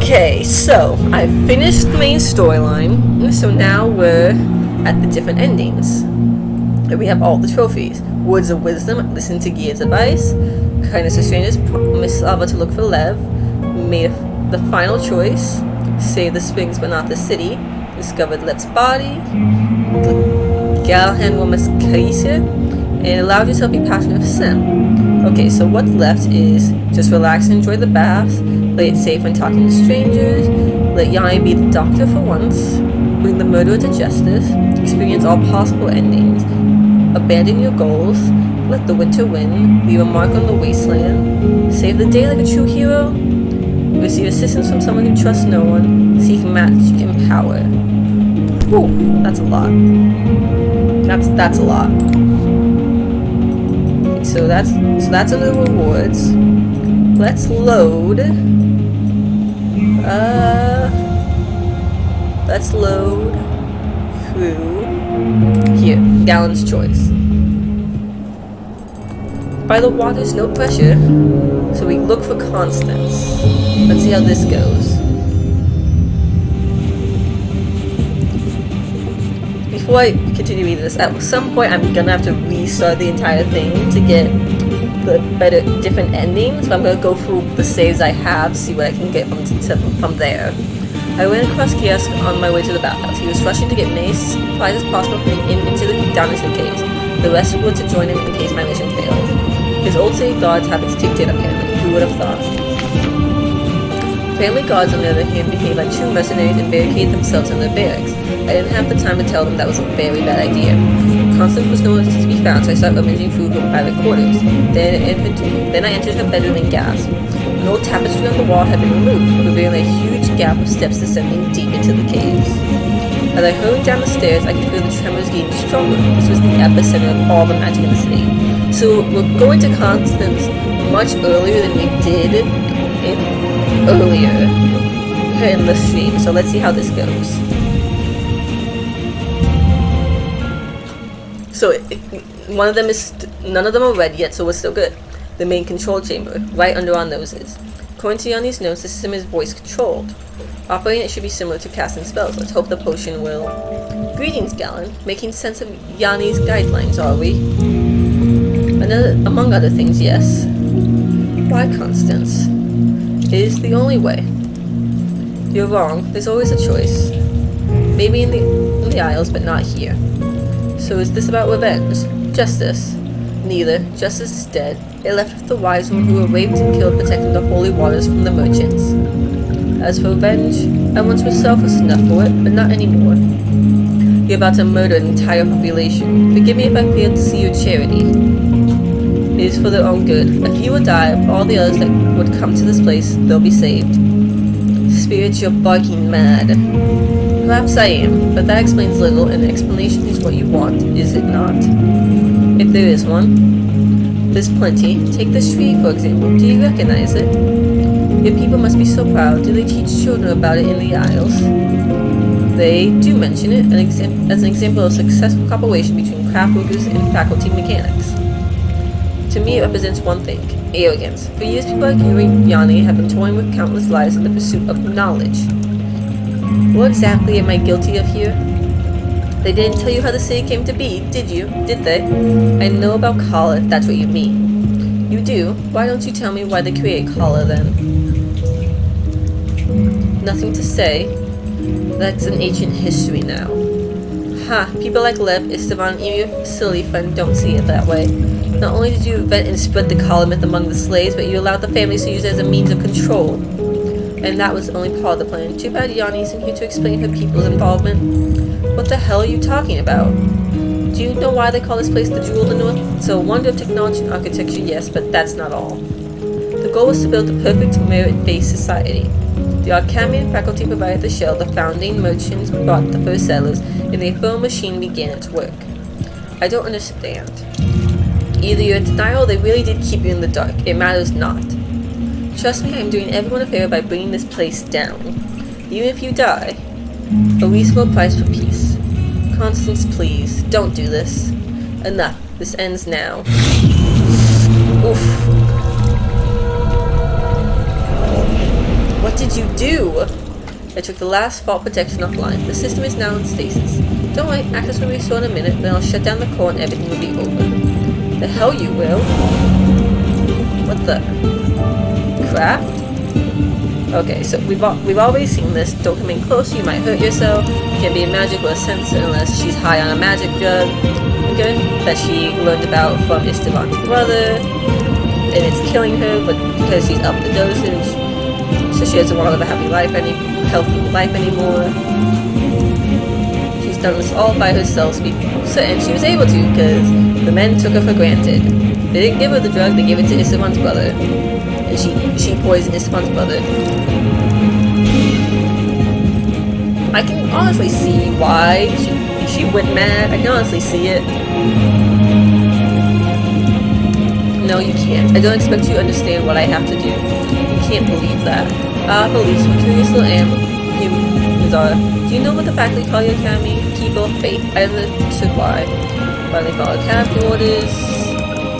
Okay, so I finished the main storyline, so now we're at the different endings. We have all the trophies. Words of wisdom, listen to Gear's advice. Kindness to strangers, promise Lava to look for Lev. Made the final choice. Save the springs but not the city. Discovered Lev's body. Galen woman's Kaisa. And allowed yourself to be passionate for Sam. Okay, so what's left is just relax and enjoy the baths. Play it safe when talking to strangers. Let Yanni be the doctor for once. Bring the murderer to justice. Experience all possible endings. Abandon your goals. Let the winter win. Leave a mark on the wasteland. Save the day like a true hero. Receive assistance from someone who trusts no one. Seek magic and power. Whew, that's a lot. That's a lot. So that's under the rewards. Let's load. Let's load through here. Galen's choice. By the waters, no pressure. So we look for Constance. Let's see how this goes. Before I continue reading this, at some point I'm gonna have to restart the entire thing to get the better, different endings, but I'm gonna go through the saves I have, see what I can get from there. I ran across Kiosk on my way to the bathhouse. He was rushing to get many supplies as possible down into the caves. The rest were to join him in case my mission failed. His old city guards habits kicked in apparently. Who would have thought? Family guards, on the other hand, behave like true mercenaries and barricade themselves in their barracks. I didn't have the time to tell them that was a very bad idea. Constance was nowhere to be found, so I started rummaging through her private quarters. Then I entered her bedroom and gasped. An old tapestry on the wall had been removed, revealing a huge gap of steps descending deep into the caves. As I hurried down the stairs, I could feel the tremors getting stronger. This was the epicenter of all the magic in the city. So we're going to Constance much earlier than we did earlier in the stream. So let's see how this goes. So one of them is none of them are red yet, so we're still good. The main control chamber, right under our noses. According to Yanni's notes, the system is voice controlled. Operating it should be similar to casting spells. Let's hope the potion will. Greetings, Galen. Making sense of Yanni's guidelines, are we? Among other things, yes. Why, Constance? It is the only way. You're wrong. There's always a choice. Maybe in the Isles, but not here. So is this about revenge? Justice? Neither. Justice is dead. It left with the wise women who were raped and killed protecting the holy waters from the merchants. As for revenge, I once was selfless enough for it, but not anymore. You're about to murder an entire population. Forgive me if I failed to see your charity. It is for their own good. If you will die, all the others that would come to this place, they'll be saved. Spirits, you're barking mad. Perhaps I am, but that explains little, and the explanation is what you want, is it not? If there is one. There's plenty. Take this tree, for example. Do you recognize it? Your people must be so proud. Do they teach children about it in the Isles? They do mention it as an example of successful cooperation between craft workers and faculty mechanics. To me, it represents one thing: arrogance. For years, people like you and Yanni have been toiling with countless lives in the pursuit of knowledge. What exactly am I guilty of here? They didn't tell you how the city came to be, did you? Did they? I know about Kala, if that's what you mean. You do? Why don't you tell me why they created Kala, then? Nothing to say. That's an ancient history now. Ha! People like Lev, Esteban, even your silly friend don't see it that way. Not only did you invent and spread the Kala myth among the slaves, but you allowed the families to use it as a means of control. And that was only part of the plan. Too bad Yanni isn't here to explain her people's involvement. What the hell are you talking about? Do you know why they call this place the Jewel of the North? It's a wonder of technology and architecture, yes, but that's not all. The goal was to build a perfect merit-based society. The Arcamian faculty provided the shell, the founding merchants brought the first settlers, and the infernal machine began its work. I don't understand. Either you're in denial or they really did keep you in the dark. It matters not. Trust me, I am doing everyone a favor by bringing this place down. Even if you die, a reasonable price for peace. Constance, please, don't do this. Enough. This ends now. Oof. What did you do? I took the last fault protection offline. The system is now in stasis. Don't worry, access will be restored in a minute, then I'll shut down the core and everything will be over. The hell you will? What the? Craft? Okay, so we've already seen this. Don't come in close, you might hurt yourself. You can't be a magic with a sensor unless she's high on a magic drug. Okay? That she learned about from Esteban's brother. And it's killing her, but because she's up the dosage. So she doesn't want to live a healthy life anymore. She's done this all by herself, and she was able to because the men took her for granted. They didn't give her the drug, they gave it to Esteban's brother. And she poisoned Esteban's brother. I can honestly see why she went mad. I can honestly see it. No, you can't. I don't expect you to understand what I have to do. You can't believe that. Police, what curious little humans are. Do you know what the faculty call your academy? Keeper of Faith. I understood why. Why they follow academy orders.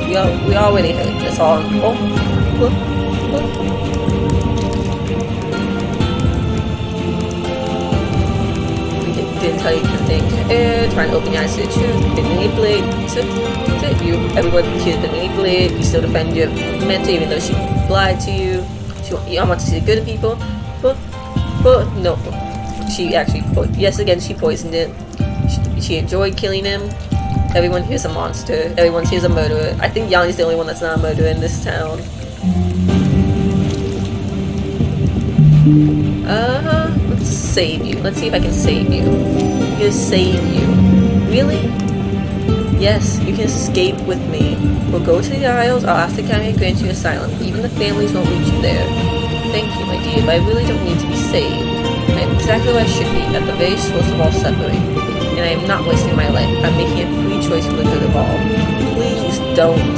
We already heard this all. Oh, look. We didn't tell you anything. Trying to open your eyes to the truth. Been manipulated. Everyone here has been manipulated. You still defend your mentor even though she lied to you. You want to see the good in people, but no. She actually, yes, again, she poisoned it. She enjoyed killing him. Everyone here's a monster. Everyone here's a murderer. I think Yanni's the only one that's not a murderer in this town. Let's save you. Let's see if I can save you. I'm gonna save you. Really? Yes, you can escape with me. We'll go to the Isles, I'll ask the Academy to grant you asylum. Even the families won't reach you there. Thank you, my dear, but I really don't need to be saved. I am exactly where I should be, at the very source of all suffering. And I am not wasting my life. I'm making a free choice for the good of all. Please don't.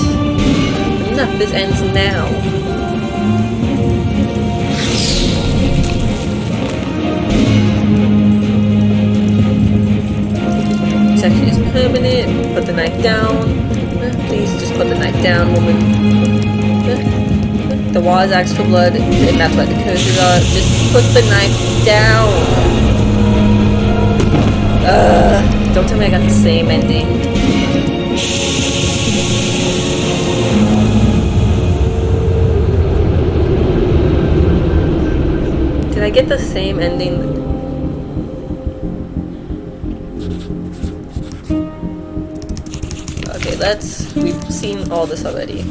Enough, this ends now. Section is permanent. Put the knife down. Please just put the knife down, woman. The walls ask for blood, and that's why the curses are. Just put the knife down. Don't tell me I got the same ending. Did I get the same ending? Okay, we've seen all this already.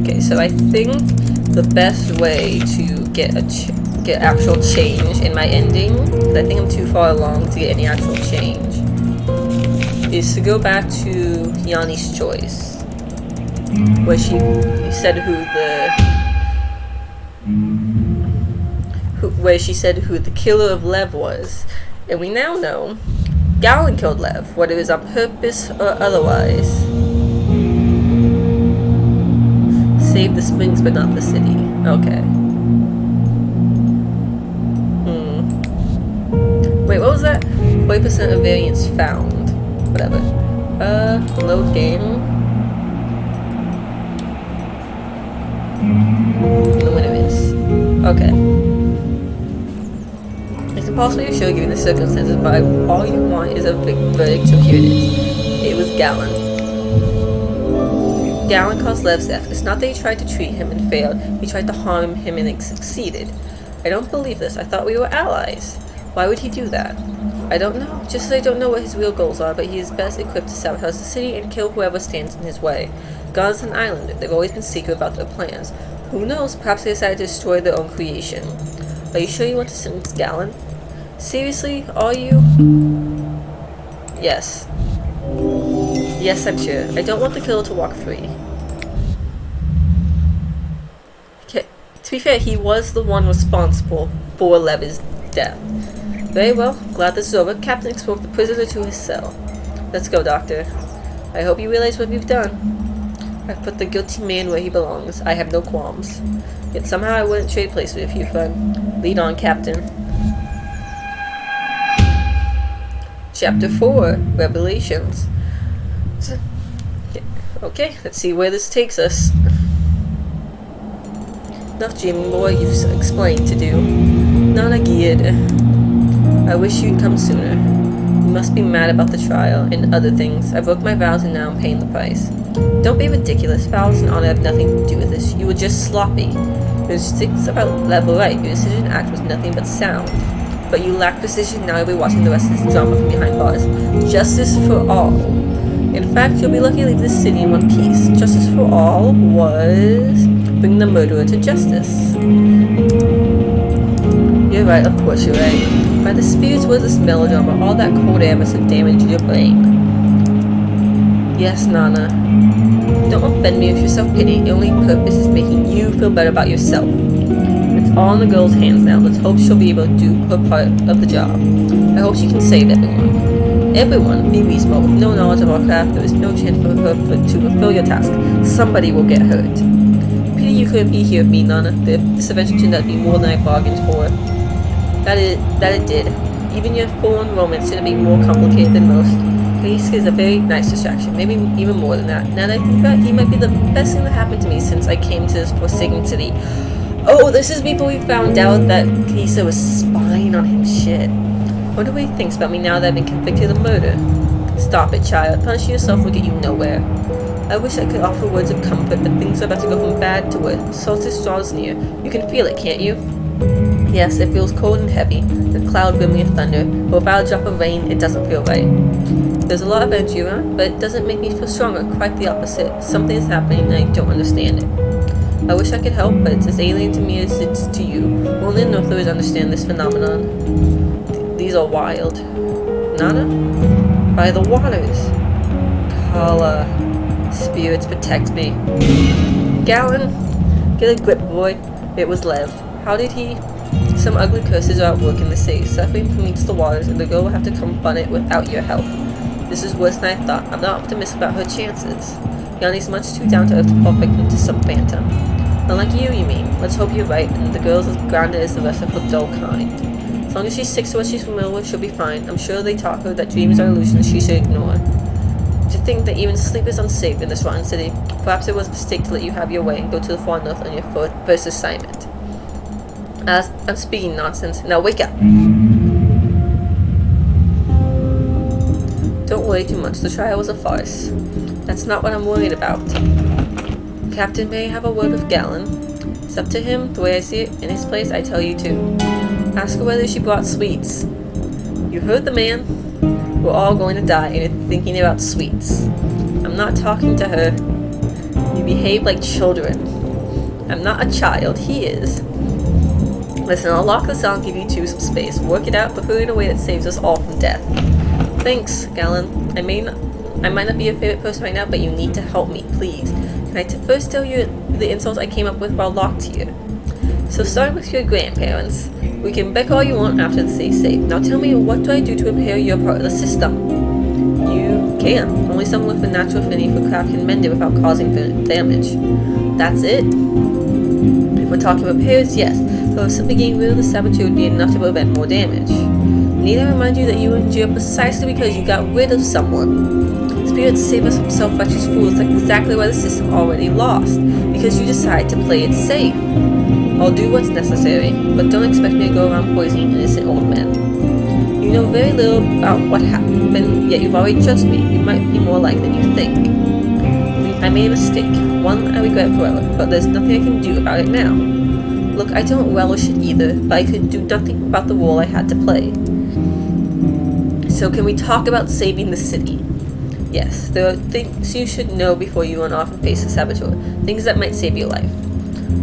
Okay, so I think the best way to get actual change in my ending, because I think I'm too far along to get any actual change, is to go back to Yanni's choice, where she said where she said who the killer of Lev was, and we now know Galen killed Lev, whether it was on purpose or otherwise. Save the springs, but not the city. Okay. Wait, what was that? 40% of variants found. Whatever. Load game. The winner is. Okay. It's impossible to show given the circumstances, but all you want is a verdict, so here it is. It was Galen. Galen caused Lev's death. It's not that he tried to treat him and failed. He tried to harm him and succeeded. I don't believe this. I thought we were allies. Why would he do that? I don't know. Just as I don't know what his real goals are, but he is best equipped to sabotage the city and kill whoever stands in his way. God is an islander. They've always been secret about their plans. Who knows? Perhaps they decided to destroy their own creation. Are you sure you want to sentence Galen? Seriously? Are you? Yes. Yes, I'm sure. I don't want the killer to walk free. Okay. To be fair, he was the one responsible for Lev's death. Very well. Glad this is over. Captain escorted the prisoner to his cell. Let's go, Doctor. I hope you realize what we've done. I've put the guilty man where he belongs. I have no qualms. Yet somehow I wouldn't trade places with you, friend. Lead on, Captain. Chapter 4, Revelations. Okay, let's see where this takes us. Enough dreaming, boy, you've explained to do. Nana geared. I wish you'd come sooner. You must be mad about the trial and other things. I broke my vows and now I'm paying the price. Don't be ridiculous. Vows and honor have nothing to do with this. You were just sloppy. Your instincts about level right. Your decision to act was nothing but sound. But you lack precision. Now you'll be watching the rest of this drama from behind bars. Justice for all. In fact, you'll be lucky to leave this city in one piece. Justice for all was bring the murderer to justice. You're right, of course you're right. By the spirits was this melodrama, all that cold air must have damaged your brain. Yes, Nana. Don't offend me with your self-pity. The only purpose is making you feel better about yourself. It's all in the girl's hands now. Let's hope she'll be able to do her part of the job. I hope she can save everyone. Everyone, be reasonable. With no knowledge of our craft, there is no chance for her to fulfill your task. Somebody will get hurt. Pity you couldn't be here with me, Nana. This adventure turned out to be more than I bargained for. That it did. Even your full-on romance should have been more complicated than most. Kaisk is a very nice distraction, maybe even more than that. Now that I think about it, he might be the best thing that happened to me since I came to this forsaken city. Oh, this is before we found out that Kaisk was spying on him. Shit. I wonder what he thinks about me now that I've been convicted of murder. Stop it, child. Punishing yourself will get you nowhere. I wish I could offer words of comfort, but things are about to go from bad to worse. Solstice draws near. You can feel it, can't you? Yes, it feels cold and heavy, the cloud brimming with thunder, but without a drop of rain, it doesn't feel right. There's a lot of energy around, but it doesn't make me feel stronger, quite the opposite. Something is happening and I don't understand it. I wish I could help, but it's as alien to me as it is to you. Only the Northers understand this phenomenon. These are wild. Nana? By the waters. Kala. Spirits protect me. Galen? Get a grip, boy. It was Lev. How did he? Some ugly curses are at work in the city. Suffering pollutes the waters, and the girl will have to confront it without your help. This is worse than I thought. I'm not optimistic about her chances. Yanni's much too down to earth to fall victim to some phantom. Unlike you mean. Let's hope you're right, and the girl's as grounded as the rest of her dull kind. As long as she sticks to what she's familiar with, she'll be fine. I'm sure they taught her that dreams are illusions she should ignore. To think that even sleep is unsafe in this rotten city. Perhaps it was a mistake to let you have your way and go to the far north on your first assignment. As I'm speaking nonsense. Now wake up! Don't worry too much. The trial was a farce. That's not what I'm worried about. Captain, may I have a word with Galen? It's up to him. The way I see it, in his place, I tell you to. Ask her whether she brought sweets. You heard the man. We're all going to die, and you're thinking about sweets. I'm not talking to her. You behave like children. I'm not a child. He is. Listen, I'll lock this out and give you two some space. Work it out, but put it in a way that saves us all from death. Thanks, Galen. I might not be your favorite person right now, but you need to help me, please. Can I first tell you the insults I came up with while locked here? So starting with your grandparents. We can beg all you want after the city's safe. Now tell me, what do I do to impair your part of the system? You can. Only someone with a natural affinity for craft can mend it without causing damage. That's it? If we're talking repairs, yes. Though simply getting rid of the saboteur would be enough to prevent more damage. Need I remind you that you were in jail precisely because you got rid of someone? Spirits save us from self-righteous fools. That's exactly why the system already lost. Because you decided to play it safe. I'll do what's necessary, but don't expect me to go around poisoning innocent old men. You know very little about what happened, yet you've already judged me. You might be more like than you think. I made a mistake, one I regret forever, but there's nothing I can do about it now. Look, I don't relish it either, but I could do nothing about the role I had to play. So can we talk about saving the city? Yes, there are things you should know before you run off and face the saboteur, things that might save your life.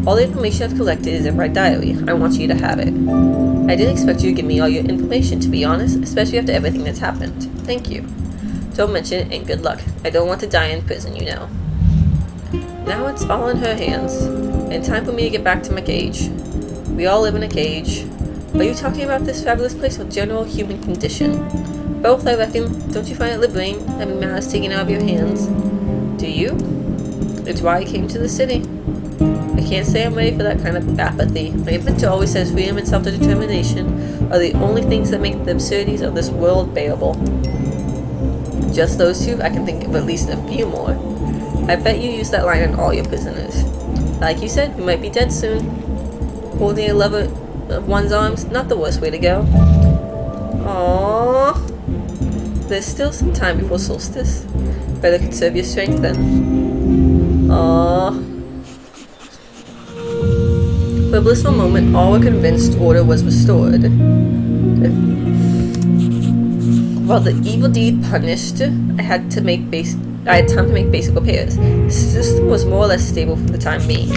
All the information I've collected is in my diary. I want you to have it. I didn't expect you to give me all your information, to be honest, especially after everything that's happened. Thank you. Don't mention it, and good luck. I don't want to die in prison, you know. Now it's all in her hands, and time for me to get back to my cage. We all live in a cage. Are you talking about this fabulous place or general human condition? Both, I reckon. Don't you find it liberating, having matters taken out of your hands? Do you? It's why I came to the city. I can't say I'm ready for that kind of apathy. My inventor always says freedom and self-determination are the only things that make the absurdities of this world bearable. Just those two? I can think of at least a few more. I bet you use that line on all your prisoners. Like you said, we might be dead soon. Holding a lover of one's arms, not the worst way to go. Aww. There's still some time before Solstice. Better conserve your strength then. Aww. For a blissful moment, all were convinced order was restored. While the evil deed punished, I had time to make basic repairs. The system was more or less stable for the time being.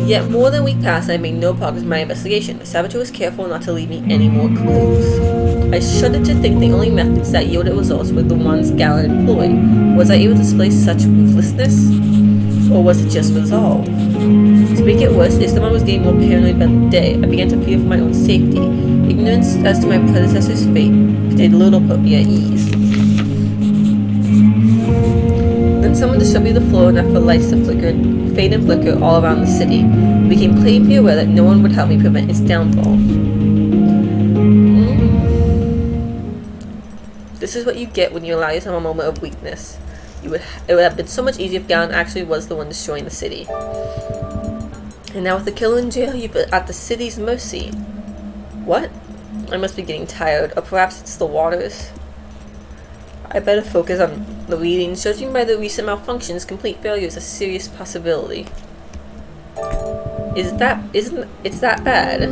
Yet more than a week passed, I made no progress in my investigation. The saboteur was careful not to leave me any more clues. I shuddered to think the only methods that yielded results were the ones Galen employed. Was I able to display such ruthlessness? Or was it just resolve? To make it worse, Esteban was getting more paranoid by the day. I began to fear for my own safety. Ignorance as to my predecessor's fate did little put me at ease. Then someone distributed the floor enough for lights to fade and flicker all around the city. It became plainly aware that no one would help me prevent its downfall. This is what you get when you allow yourself a moment of weakness. It would have been so much easier if Galen actually was the one destroying the city. And now with the killer in jail, you're at the city's mercy. What? I must be getting tired, or perhaps it's the waters. I better focus on the reading. Judging by the recent malfunctions, complete failure is a serious possibility. It's that bad?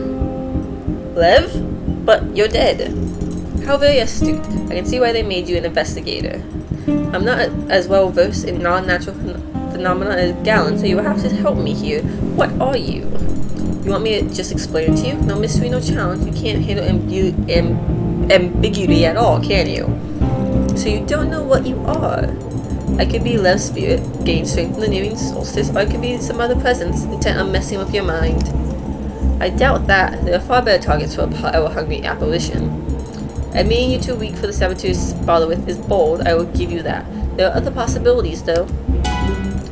Lev? But you're dead. How very astute. I can see why they made you an investigator. I'm not as well versed in non-natural phenomena as Galen, so you will have to help me here. What are you? You want me to just explain it to you? No mystery, no challenge. You can't handle ambiguity at all, can you? So you don't know what you are. I could be Lev's spirit, gain strength in the nearing solstice, or I could be some other presence intent on messing with your mind. I doubt that. There are far better targets for a power-hungry apparition. Admitting you too weak for the saboteur's bother with is bold, I will give you that. There are other possibilities, though.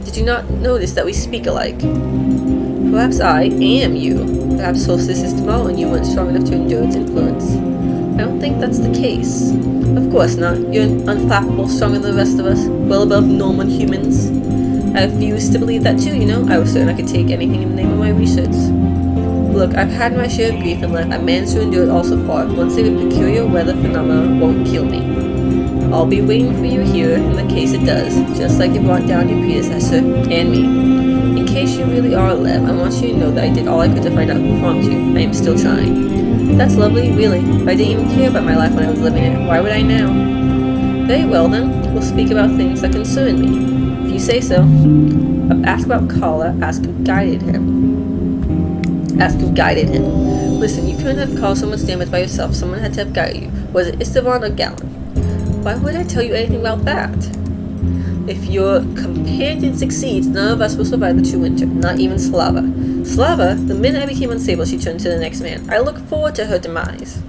Did you not notice that we speak alike? Perhaps I am you. Perhaps Solstice is tomorrow and you weren't strong enough to endure its influence. I don't think that's the case. Of course not. You're unflappable, stronger than the rest of us, well above normal humans. I refuse to believe that too, you know. I was certain I could take anything in the name of my research. Look, I've had my share of grief in life. I managed to endure it all so far. One single peculiar weather phenomena won't kill me. I'll be waiting for you here in the case it does, just like it brought down your predecessor and me. In case you really are Lev, I want you to know that I did all I could to find out who harmed you. I am still trying. That's lovely, really. But I didn't even care about my life when I was living it. Why would I now? Very well then, we'll speak about things that concern me. If you say so. Ask about Kala, ask who guided him. Listen, you couldn't have caused so much damage by yourself. Someone had to have guided you. Was it Esteban or Galen? Why would I tell you anything about that? If your companion succeeds, none of us will survive the true winter. Not even Slava. Slava? The minute I became unstable, she turned to the next man. I look forward to her demise.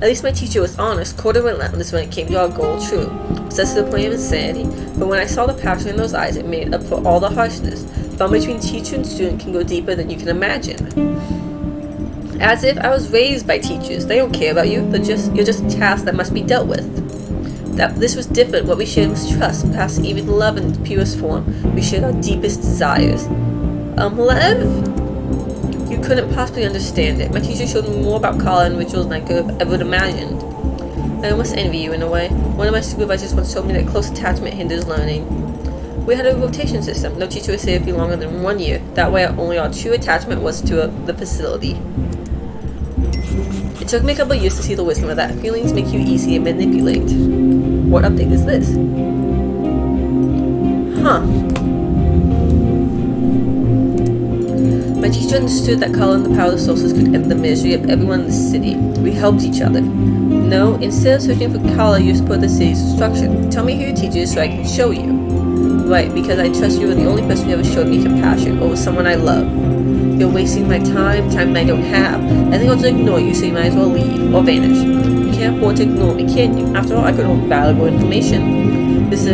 At least my teacher was honest, cold and relentless when it came to our goal, true. Obsessed to the point of insanity. But when I saw the passion in those eyes, it made up for all the harshness. Bond between teacher and student can go deeper than you can imagine. As if I was raised by teachers. They don't care about you. You're just tasks that must be dealt with. This was different. What we shared was trust, past even love in its purest form. We shared our deepest desires. Lev? You couldn't possibly understand it. My teacher showed me more about Kala and rituals than I could have ever imagined. I almost envy you in a way. One of my supervisors once told me that close attachment hinders learning. We had a rotation system. No teacher would stay with you longer than 1 year. That way only our true attachment was to the facility. It took me a couple of years to see the wisdom of that. Feelings make you easy to manipulate. What update is this? Huh. My teacher understood that Kala and the power of the Solstice could end the misery of everyone in the city. We helped each other. No, instead of searching for Kala, you support the city's destruction. Tell me who your teacher is so I can show you. Right, because I trust you were the only person who ever showed me compassion over someone I love. You're wasting my time I don't have. I think I'll just ignore you, so you might as well leave or vanish. You can't afford to ignore me, can you? After all, I could hold valuable information. This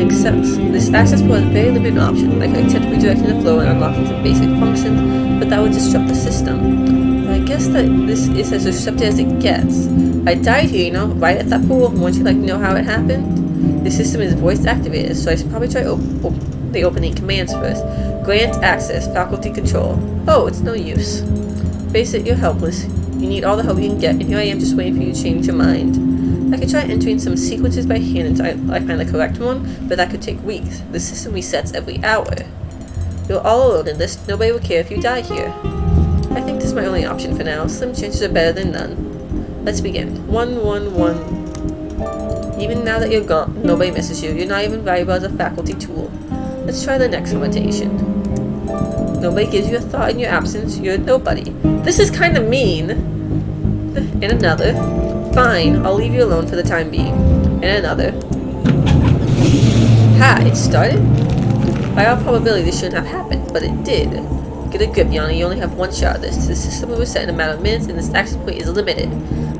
access point has very limited option. I could attempt redirecting the flow and unlocking some basic functions, but that would disrupt the system. But I guess that this is as disrupted as it gets. I died here, right at that pool. Won't you like to know how it happened? The system is voice activated, so I should probably try the opening commands first. Grant access, faculty control. Oh, it's no use. Face it, you're helpless. You need all the help you can get, and here I am just waiting for you to change your mind. I could try entering some sequences by hand until I find the correct one, but that could take weeks. The system resets every hour. You're all alone in this. Nobody will care if you die here. I think this is my only option for now. Slim chances are better than none. Let's begin. 1, 1, 1. Even now that you're gone, nobody misses you. You're not even valuable as a faculty tool. Let's try the next invitation. Nobody gives you a thought in your absence. You're nobody. This is kind of mean. And another. Fine, I'll leave you alone for the time being. And another. Ha, it started? By all probability this shouldn't have happened, but it did. Get a grip, Yanni, you only have one shot at this. The system will reset in a matter of minutes, and this access point is limited.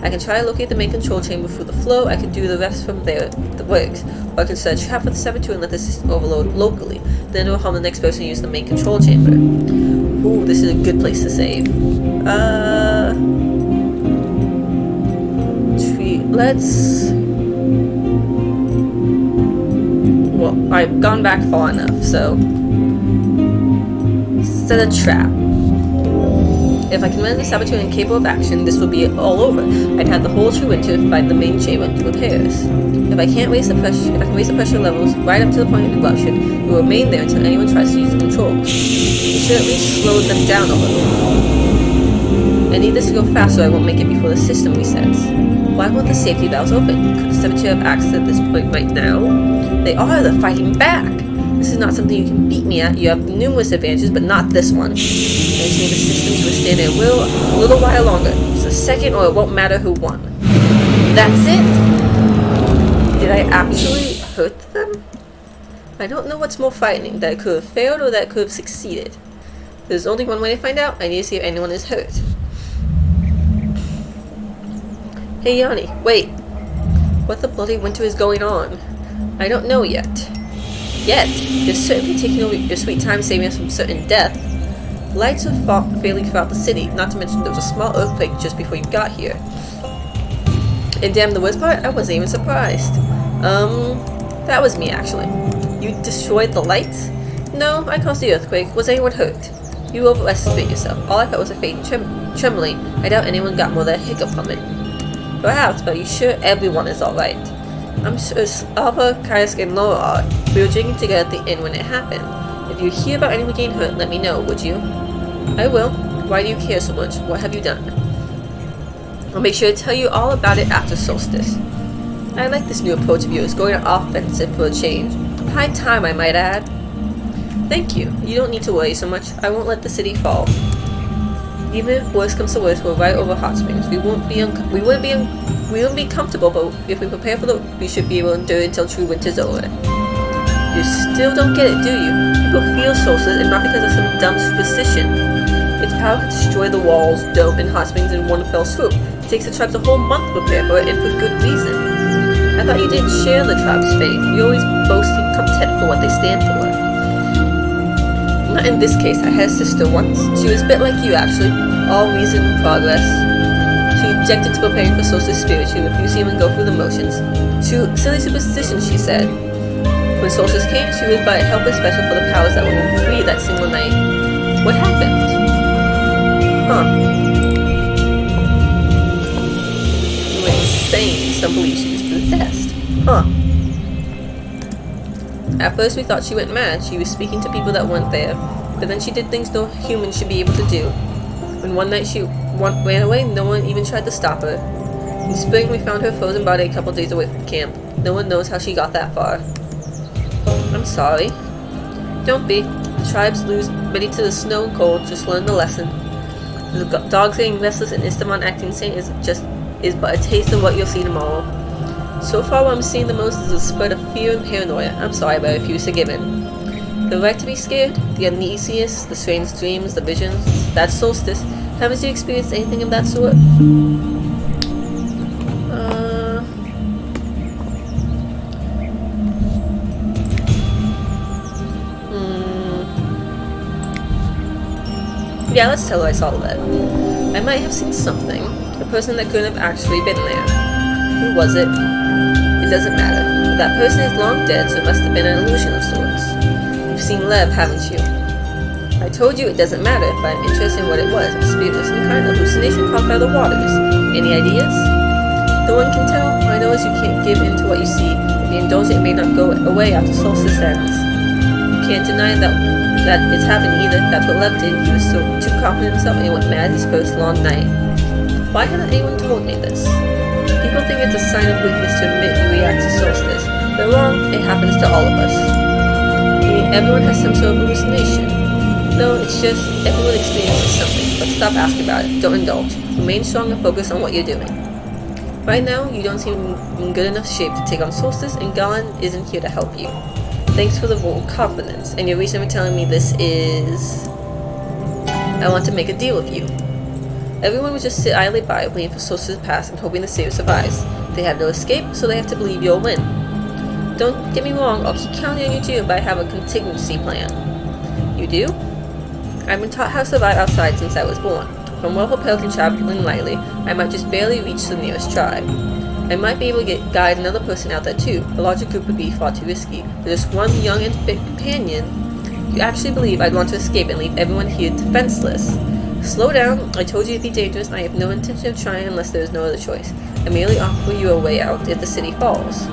I can try to locate the main control chamber through the flow, I can do the rest from there if it works. Or I can set a trap with the saboteur and let the system overload locally. Then it will harm the next person who uses the main control chamber. Ooh, this is a good place to save. Let's... Well, I've gone back far enough, so... Set a trap. If I can render the saboteur incapable of action, this will be all over. I'd have the whole true winter to find the main chamber and do repairs. If I can raise the pressure levels right up to the point of eruption, it will remain there until anyone tries to use the control. It should at least slow them down a little. I need this to go fast so I won't make it before the system resets. Why won't the safety valves open? Could the saboteur have access at this point right now? They are, they're fighting back! This is not something you can beat me at. You have numerous advantages, but not this one. I just need the system to withstand their will a little while longer. Just a second or it won't matter who won. That's it? Did I actually hurt them? I don't know what's more frightening, that it could have failed or that it could have succeeded. There's only one way to find out. I need to see if anyone is hurt. Hey Yanni, wait. What the bloody winter is going on? I don't know yet. You're certainly taking over your sweet time saving us from certain death. Lights are failing throughout the city, not to mention there was a small earthquake just before you got here. And damn, the worst part, I wasn't even surprised. That was me actually. You destroyed the lights? No, I caused the earthquake. Was anyone hurt? You overestimate yourself. All I felt was a faint trembling. I doubt anyone got more than a hiccup from it. Perhaps, but are you sure everyone is alright? I'm sure Alpha, Kaisk, and Laura are. We were drinking together at the inn when it happened. If you hear about anyone getting hurt, let me know, would you? I will. Why do you care so much? What have you done? I'll make sure to tell you all about it after Solstice. I like this new approach of yours, going offensive for a change. High time, I might add. Thank you. You don't need to worry so much. I won't let the city fall. Even if worst comes to worst, we're right over hot springs. We won't be comfortable, but if we prepare for we should be able to endure until true winter's over. You still don't get it, do you? People feel Solstice, and not because of some dumb superstition. Its power can destroy the walls, dome, and hot springs in one fell swoop. It takes the tribes a whole month to prepare for it, and for good reason. I thought you didn't share the tribe's faith. You always boast in contempt for what they stand for. Not in this case. I had a sister once. She was a bit like you, actually. All reason and progress. She objected to preparing for Solstice spirit. She refused to even go through the motions. Silly superstition, she said. When Solstice came, she was by a helpless vessel for the powers that were free that single night. What happened? You were insane. Some believe she was possessed. At first we thought she went mad. She was speaking to people that weren't there. But then she did things no human should be able to do. When one night she ran away, no one even tried to stop her. In spring we found her frozen body a couple days away from camp. No one knows how she got that far. I'm sorry. Don't be. The tribes lose many to the snow and cold. Just learn the lesson. The dogs getting restless and Istamon acting insane is but a taste of what you'll see tomorrow. So far what I'm seeing the most is a spread of fear and paranoia. I'm sorry, but I refuse to give in. The right to be scared, the uneasiness, the strange dreams, the visions, that's Solstice. Haven't you experienced anything of that sort? Yeah, let's tell her I saw Lev. I might have seen something. A person that couldn't have actually been there. Who was it? It doesn't matter. That person is long dead, so it must have been an illusion of sorts. You've seen Lev, haven't you? I told you it doesn't matter, but I'm interested in what it was. A spirit of some kind of hallucination caused by the waters. Any ideas? No one can tell. All I know is you can't give in to what you see. If you indulge it, it may not go away after Solstice ends. You can't deny that it's happened either. That's what Lev did. He was so too confident in himself and he went mad his first long night. Why hasn't anyone told me this? People think it's a sign of weakness to admit you react to Solstice. They're wrong. It happens to all of us. Everyone has some sort of hallucination. No, it's just everyone experiences something, but stop asking about it. Don't indulge. Remain strong and focus on what you're doing. Right now, you don't seem in good enough shape to take on Solstice, and Galen isn't here to help you. Thanks for the vote of confidence, and your reason for telling me this is... I want to make a deal with you. Everyone would just sit idly by, waiting for Solstice to pass and hoping the series survives. They have no escape, so they have to believe you'll win. Don't get me wrong, I'll keep counting on you too, but I have a contingency plan. You do? I've been taught how to survive outside since I was born. From well-propelled and traveling lightly, I might just barely reach the nearest tribe. I might be able to guide another person out there too. A larger group would be far too risky. But just one young and fit companion, you actually believe I'd want to escape and leave everyone here defenseless. Slow down, I told you it'd be dangerous and I have no intention of trying unless there is no other choice. I merely offer you a way out if the city falls.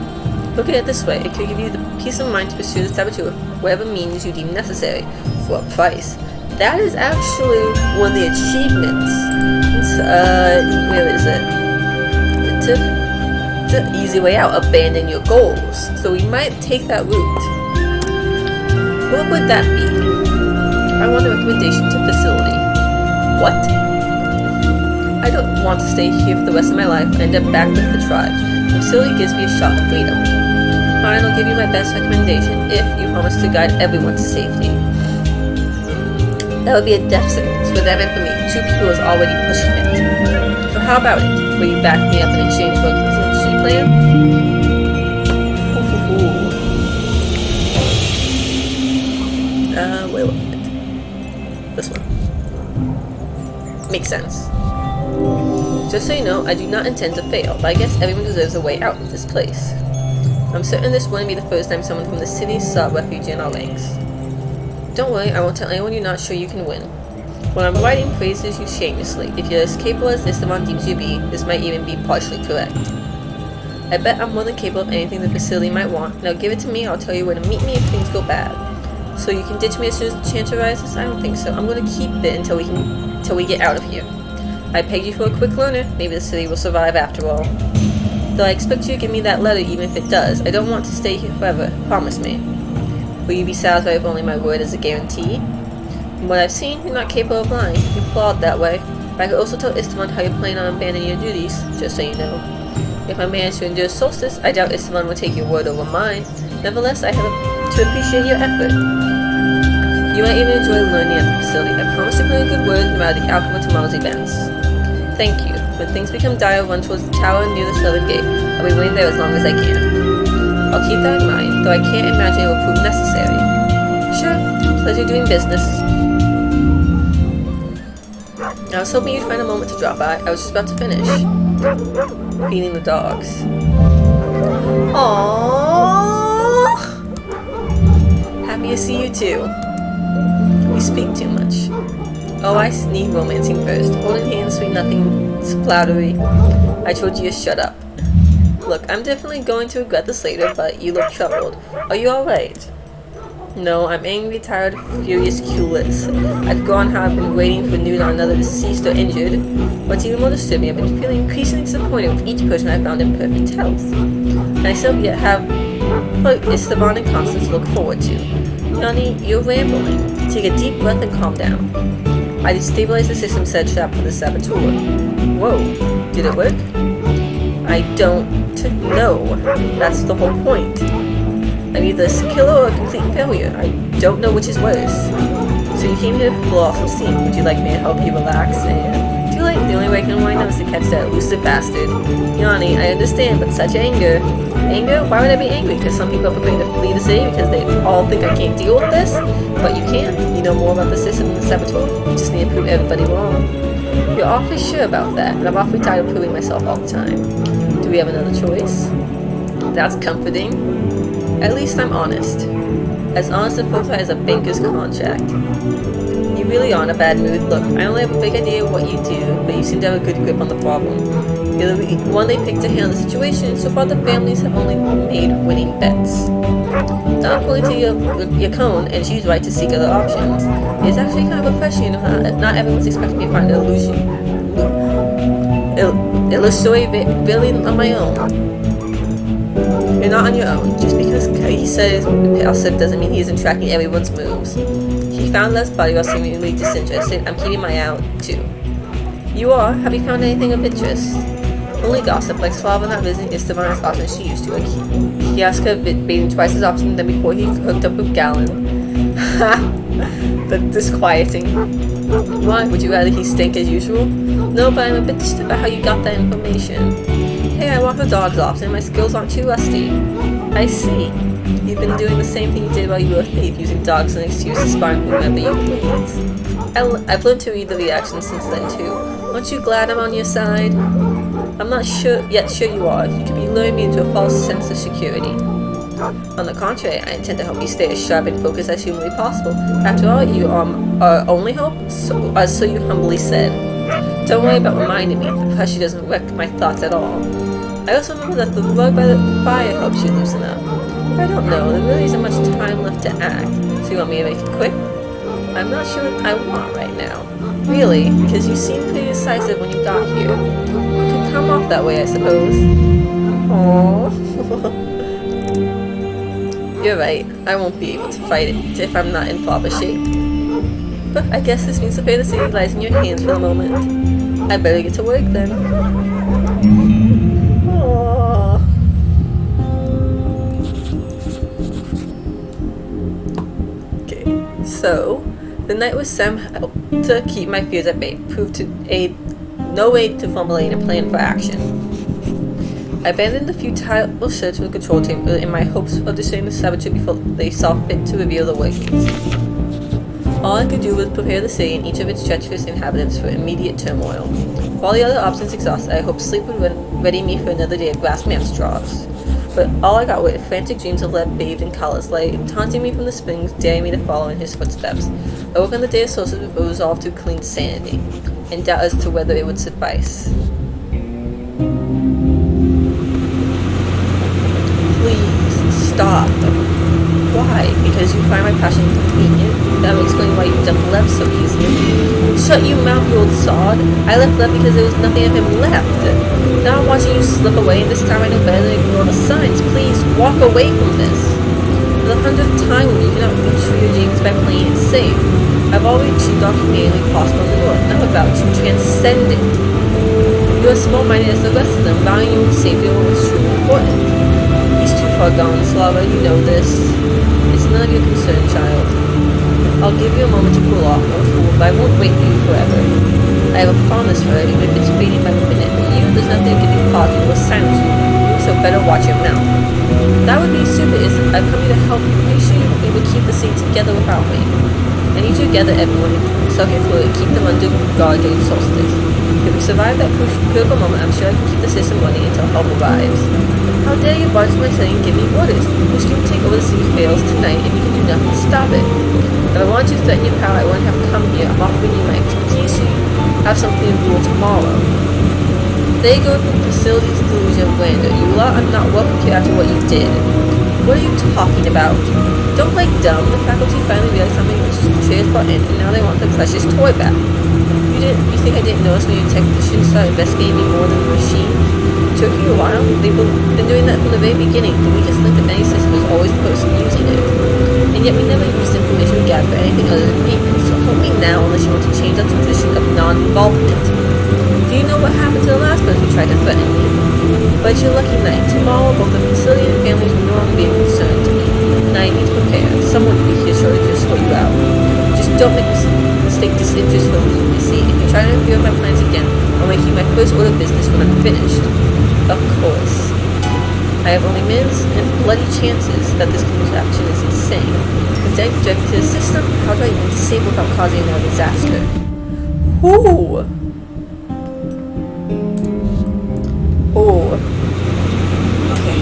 Look at it this way, it could give you the peace of mind to pursue the saboteur with whatever means you deem necessary, for a price. That is actually one of the achievements. Where is it? It's an easy way out, abandon your goals. So we might take that route. What would that be? I want a recommendation to facility. What? I don't want to stay here for the rest of my life and end up back with the tribe. The facility gives me a shot of freedom. Fine, I'll give you my best recommendation if you promise to guide everyone to safety. That would be a death sentence with that for me. 2 people is already pushing it. So how about it? Will you back me up in exchange for a contingency plan? Wait a minute. This one. Makes sense. Just so you know, I do not intend to fail, but I guess everyone deserves a way out of this place. I'm certain this wouldn't be the first time someone from the city sought refuge in our ranks. Don't worry, I won't tell anyone you're not sure you can win. When I'm writing praises you shamelessly, if you're as capable as Esteban deems you be, this might even be partially correct. I bet I'm more than capable of anything the facility might want. Now give it to me, I'll tell you where to meet me if things go bad. So you can ditch me as soon as the chance arises? I don't think so. I'm going to keep it until we get out of here. I pegged you for a quick learner. Maybe the city will survive after all. Though I expect you to give me that letter even if it does. I don't want to stay here forever. Promise me. Will you be satisfied if only my word is a guarantee? From what I've seen, you're not capable of lying. You're flawed that way. But I could also tell Esteban how you're planning on abandoning your duties, just so you know. If I manage to endure Solstice, I doubt Esteban will take your word over mine. Nevertheless, I have to appreciate your effort. You might even enjoy learning at the facility. I promise to put in a good word no matter the outcome of tomorrow's events. Thank you. When things become dire, run towards the tower near the southern gate. I'll be waiting there as long as I can. I'll keep that in mind, though I can't imagine it will prove necessary. Sure, pleasure doing business. I was hoping you'd find a moment to drop by. I was just about to finish. Feeding the dogs. Aww! Happy to see you too. You speak too much. Oh, I need romancing first. Holding hands, sweet nothing, flattery. I told you to shut up. Look, I'm definitely going to regret this later, but you look troubled. Are you alright? No, I'm angry, tired, furious, clueless. I could go on how I've been waiting for news on another deceased or injured. What's even more disturbing, I've been feeling increasingly disappointed with each person I found in perfect health. And I still yet have Esteban and Constance to look forward to. Yanni, you're rambling. Take a deep breath and calm down. I destabilized the system set trap for the saboteur. Whoa, did it work? I don't know. That's the whole point. I'm either a killer or a complete failure. I don't know which is worse. So you came here to blow off some steam. Would you like me to help you relax? And too late. The only way I can wind up is to catch that elusive bastard. Yanni, I understand, but such anger. Anger? Why would I be angry? Because some people are prepared to flee the city because they all think I can't deal with this? But you can't. You You know more about the system than the saboteur. You just need to prove everybody wrong. You're awfully sure about that, and I'm awfully tired of proving myself all the time. Do we have another choice? That's comforting. At least I'm honest. As honest and forthright as a banker's contract. You really are in a bad mood. Look, I only have a big idea of what you do, but you seem to have a good grip on the problem. You're the one they picked to handle the situation, so far the families have only made winning bets. Now, according to your cone, and she's right to seek other options, it's actually kind of refreshing that not everyone's expecting me to find an illusory villain on my own. You're not on your own. Just because he says impulsive doesn't mean he isn't tracking everyone's moves. He found Lev's body while seemingly disinterested. I'm keeping my eye out, too. You are? Have you found anything of interest? Only gossip, like Slava not visiting Esteban as often as she used to. He asked her bathing twice as often than before he hooked up with Galen. Ha! That's disquieting. Why? Would you rather he stink as usual? No, but I'm a bit disturbed about how you got that information. Hey, I walk the dogs often. My skills aren't too rusty. I see. You've been doing the same thing you did while you were a thief, using dogs as an excuse to spy on whomever you please. I've learned to read the reactions since then, too. Aren't you glad I'm on your side? I'm not sure you are. You could be luring me into a false sense of security. On the contrary, I intend to help you stay as sharp and focused as humanly possible. After all, you are our only hope, so you humbly said. Don't worry about reminding me. The pressure doesn't wreck my thoughts at all. I also remember that the rug by the fire helps you loosen up. I don't know, there really isn't much time left to act. So you want me to make it quick? I'm not sure what I want right now. Really, because you seemed pretty decisive when you got here. You could come off that way, I suppose. Aww. You're right, I won't be able to fight it if I'm not in proper shape. But I guess this means the fate of the city lies in your hands for the moment. I better get to work then. Aww. Okay, so the night with Sam helped to keep my fears at bay, proved to aid no way to formulate a plan for action. I abandoned the futile search for the control chamber in my hopes of destroying the saboteur before they saw fit to reveal the workings. All I could do was prepare the city and each of its treacherous inhabitants for immediate turmoil. While the other options exhausted, I hoped sleep would ready me for another day of grasping at straws. But all I got were frantic dreams of Lev bathed in colorless light, taunting me from the springs, daring me to follow in his footsteps. I woke on the day of Solstice with a resolve to clean sanity, in doubt as to whether it would suffice. Please, stop. Why? Because you find my passion convenient? That will explain why you dumped Lev so easily. Shut your mouth, you old sod. I left Lev because there was nothing of him left. Now I'm watching you slip away, and this time I know better than to ignore the signs. Please, walk away from this. For the 100th time, you cannot reach for your dreams by playing it safe. I've always achieved all humanely possible in the world. Enough about you. Transcend it. You are small-minded as the rest of them, valuing your own safety over what's truly important. He's too far gone, Slava. You know this. It's none of your concern, child. I'll give you a moment to cool off, old fool, but I won't wait for you forever. I have a fondness for it, even if it's fading by the minute, but you, there's nothing that can be positive or silence you, so better watch your mouth. That would be super, isn't I've come here to help you. Make sure you be able to keep the scene together without me. I need you to gather everyone, self-included, keep them under guard during Solstice. If we survive that critical moment, I'm sure I can keep the system running until help arrives. How dare you barge my city and give me orders? Which can take over the city fails tonight, and you can do nothing to stop it. If I wanted to threaten your power, I wouldn't have come here. I'm offering you my expertise so you have something to rule tomorrow. There you go with the facility's delusion of grandeur. You lot are not welcome here after what you did. What are you talking about? Don't play dumb. The faculty finally realized something which the betrayers brought in, and now they want their precious toy back. You think I didn't notice when your technicians started investigating me more than the machine? It took you a while. They've been doing that from the very beginning. The weakest link of any system is always the person using it. And yet we never used the information we gathered for anything other than maintenance. So help me now unless you want to change that to a position of non-involvement. Do you know what happened to the last person who tried to threaten me? But it's your lucky night. Tomorrow, both the facility and families will no longer be a concern to me. And I need to prepare. Someone will be here sure to just sort you out. Just don't make mistake disinterest from see. If you try to interfere with my plans again, I'll make you my first order of business when I'm finished. Of course. I have only minutes and bloody chances that this contraption is insane. Connect directly to the system? How do I even disable without causing another disaster? Ooh! Oh. Okay.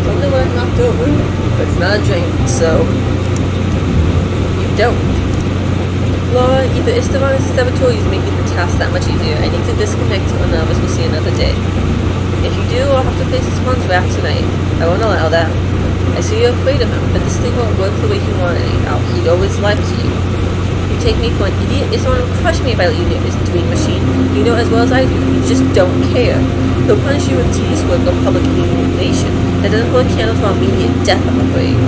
Something when I'm knocked over, but it's not a drink, so you don't. Laura, either Esteban is a saboteur is making the task that much easier. I need to disconnect or none of us will see another day. If you do, I'll have to face Esteban's wrath tonight. I won't allow that. I see you're afraid of him, but this thing won't work the way he wanted anyhow. He'd always lied to you. You take me for an idiot? Esteban will crush me if I let you near his dream machine. You know as well as I do, you just don't care. He'll punish you with tedious work or public humiliation. That doesn't hold a candle to our immediate death, I'm afraid.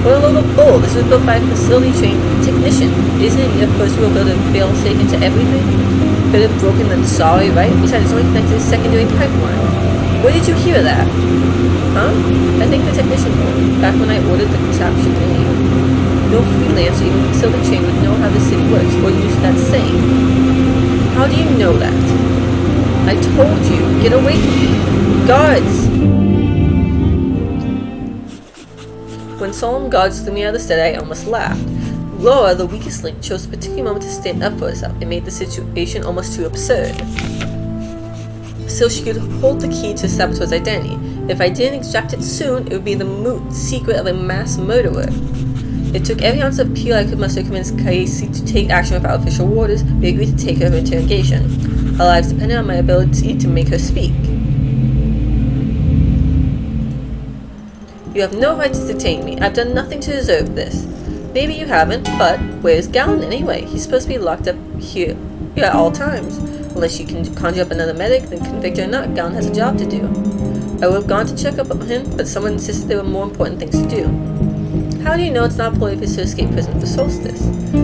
What a load of bull! This was built by a facility-trained technician. Isn't it your first real build a fail-safe into everything? Better broken than sorry, right? Besides, it's only connected to a secondary pipeline. Where did you hear that? Huh? I think the technician told back when I ordered the contraption made. No freelancer, even facility-trained, would know how the city works, or use that saying. How do you know that? I told you, get away from me. Guards! When solemn guards threw me out of the study, I almost laughed. Laura, the weakest link, chose a particular moment to stand up for herself. It made the situation almost too absurd. So she could hold the key to Saboteur's identity. If I didn't extract it soon, it would be the moot secret of a mass murderer. It took every ounce of appeal I could muster to convince Casey to take action without official orders. We agreed to take her for interrogation. Our lives depended on my ability to make her speak. You have no right to detain me. I've done nothing to deserve this. Maybe you haven't, but where's Galen anyway? He's supposed to be locked up here at all times. Unless you can conjure up another medic, then convict or not, Galen has a job to do. I would have gone to check up on him, but someone insisted there were more important things to do. How do you know it's not a ploy of his to escape prison for Solstice?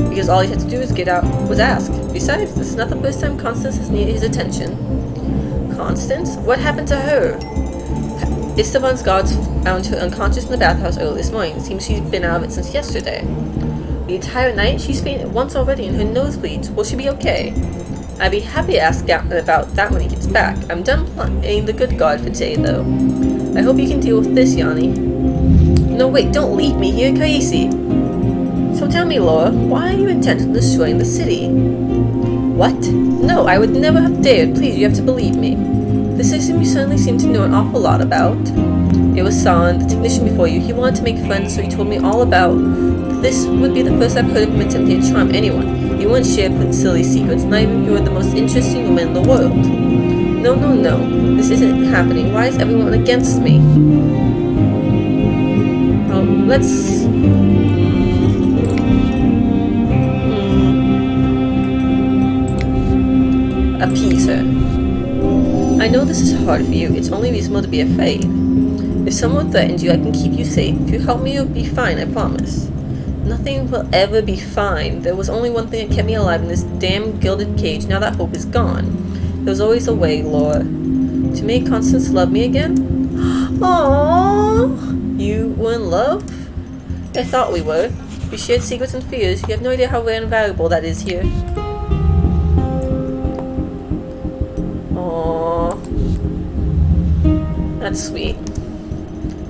Because all he had to do was ask. Besides, this is not the first time Constance has needed his attention. Constance? What happened to her? Esteban's guards found her unconscious in the bathhouse early this morning. It seems she's been out of it since yesterday. The entire night? She's fainted once already and her nose bleeds. Will she be okay? I'd be happy to ask Galen about that when he gets back. I'm done playing the good guard for today, though. I hope you can deal with this, Yanni. No, wait, don't leave me here, Casey. So tell me, Laura, why are you intent on destroying the city? What? No, I would never have dared. Please, you have to believe me. The system you certainly seem to know an awful lot about. It was San, the technician before you. He wanted to make friends, so he told me all about. This would be the first I've heard of him attempting to charm anyone. You wouldn't share silly secrets, not even you are the most interesting woman in the world. No, no, no. This isn't happening. Why is everyone against me? Well, let's... appease her. I know this is hard for you. It's only reasonable to be afraid. If someone threatens you, I can keep you safe. If you help me, you'll be fine, I promise. Nothing will ever be fine. There was only one thing that kept me alive in this damn gilded cage. Now that hope is gone. There was always a way, Laura. To make Constance love me again? Aww! You were in love? I thought we were. We shared secrets and fears. You have no idea how rare and valuable that is here. That's sweet.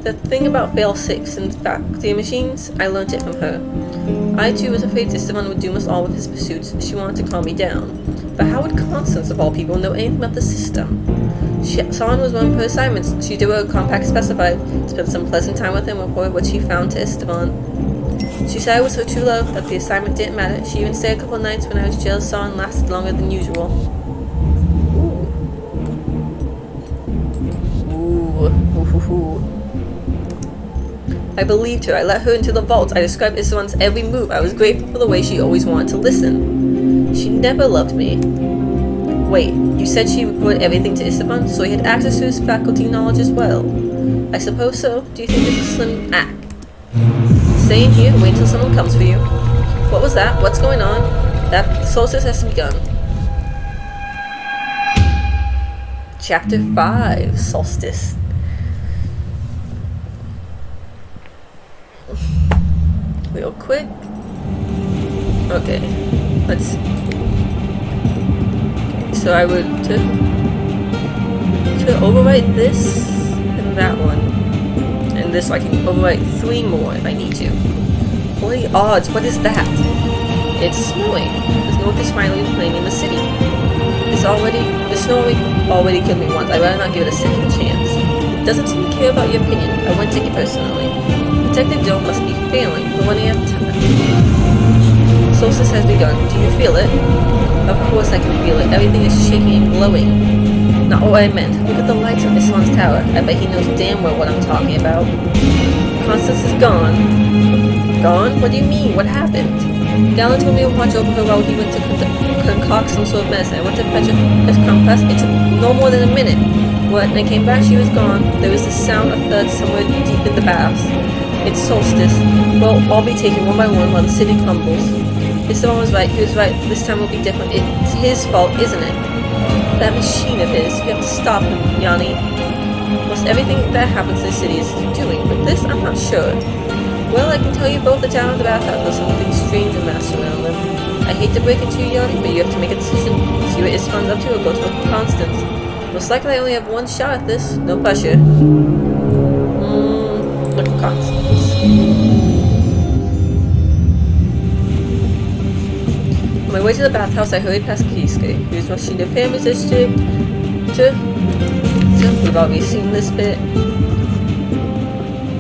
The thing about fail-safes and factory machines, I learnt it from her. I too was afraid Esteban would doom us all with his pursuits. She wanted to calm me down. But how would Constance, of all people, know anything about the system? San was one of her assignments. She did what her compact specified, spent some pleasant time with him and report what she found to Esteban. She said I was her true love, that the assignment didn't matter. She even stayed a couple of nights when I was jealous San lasted longer than usual. I believed her. I let her into the vault. I described Esteban's every move. I was grateful for the way she always wanted to listen. She never loved me. Wait, you said she reported everything to Esteban, so he had access to his faculty knowledge as well? I suppose so. Do you think this is a slim act? Stay in here and wait till someone comes for you. What was that? What's going on? That Solstice has begun. Chapter 5, Solstice. Real quick. Okay, let's see. Okay, so I would to overwrite this and that one. And this I can overwrite 3 more if I need to. What are the odds? What is that? It's snowing. The north is finally playing in the city. The snow already killed me once. I'd rather not give it a second chance. It doesn't seem to care about your opinion. I wouldn't take it personally. Detective Joe must be failing, but when he has time. Solstice has begun. Do you feel it? Of course I can feel it. Everything is shaking and glowing. Not what I meant. Look at the lights on Islan's tower. I bet he knows damn well what I'm talking about. Constance is gone. Gone? What do you mean? What happened? Galen told me to watch over her while he went to concoct some sort of medicine. I went to fetch a compass. It took no more than a minute. When I came back, she was gone. There was the sound of thuds somewhere deep in the baths. It's Solstice. We'll all be taken one by one while the city crumbles. Esteban was right. He was right. This time will be different. It's his fault, isn't it? That machine of his. You have to stop him, Yanni. Most everything that happens in the city is doing, but this I'm not sure. Well, I can tell you both the town and the bathhouse there's something strange and masked around them. I hate to break it to you, Yanni, but you have to make a decision. See what Esteban's up to or go to Constance. Most likely I only have one shot at this. No pressure. Look for Constance. On my way to the bathhouse, I hurried past Kiske, who's rushing to family's district we've already seen this bit.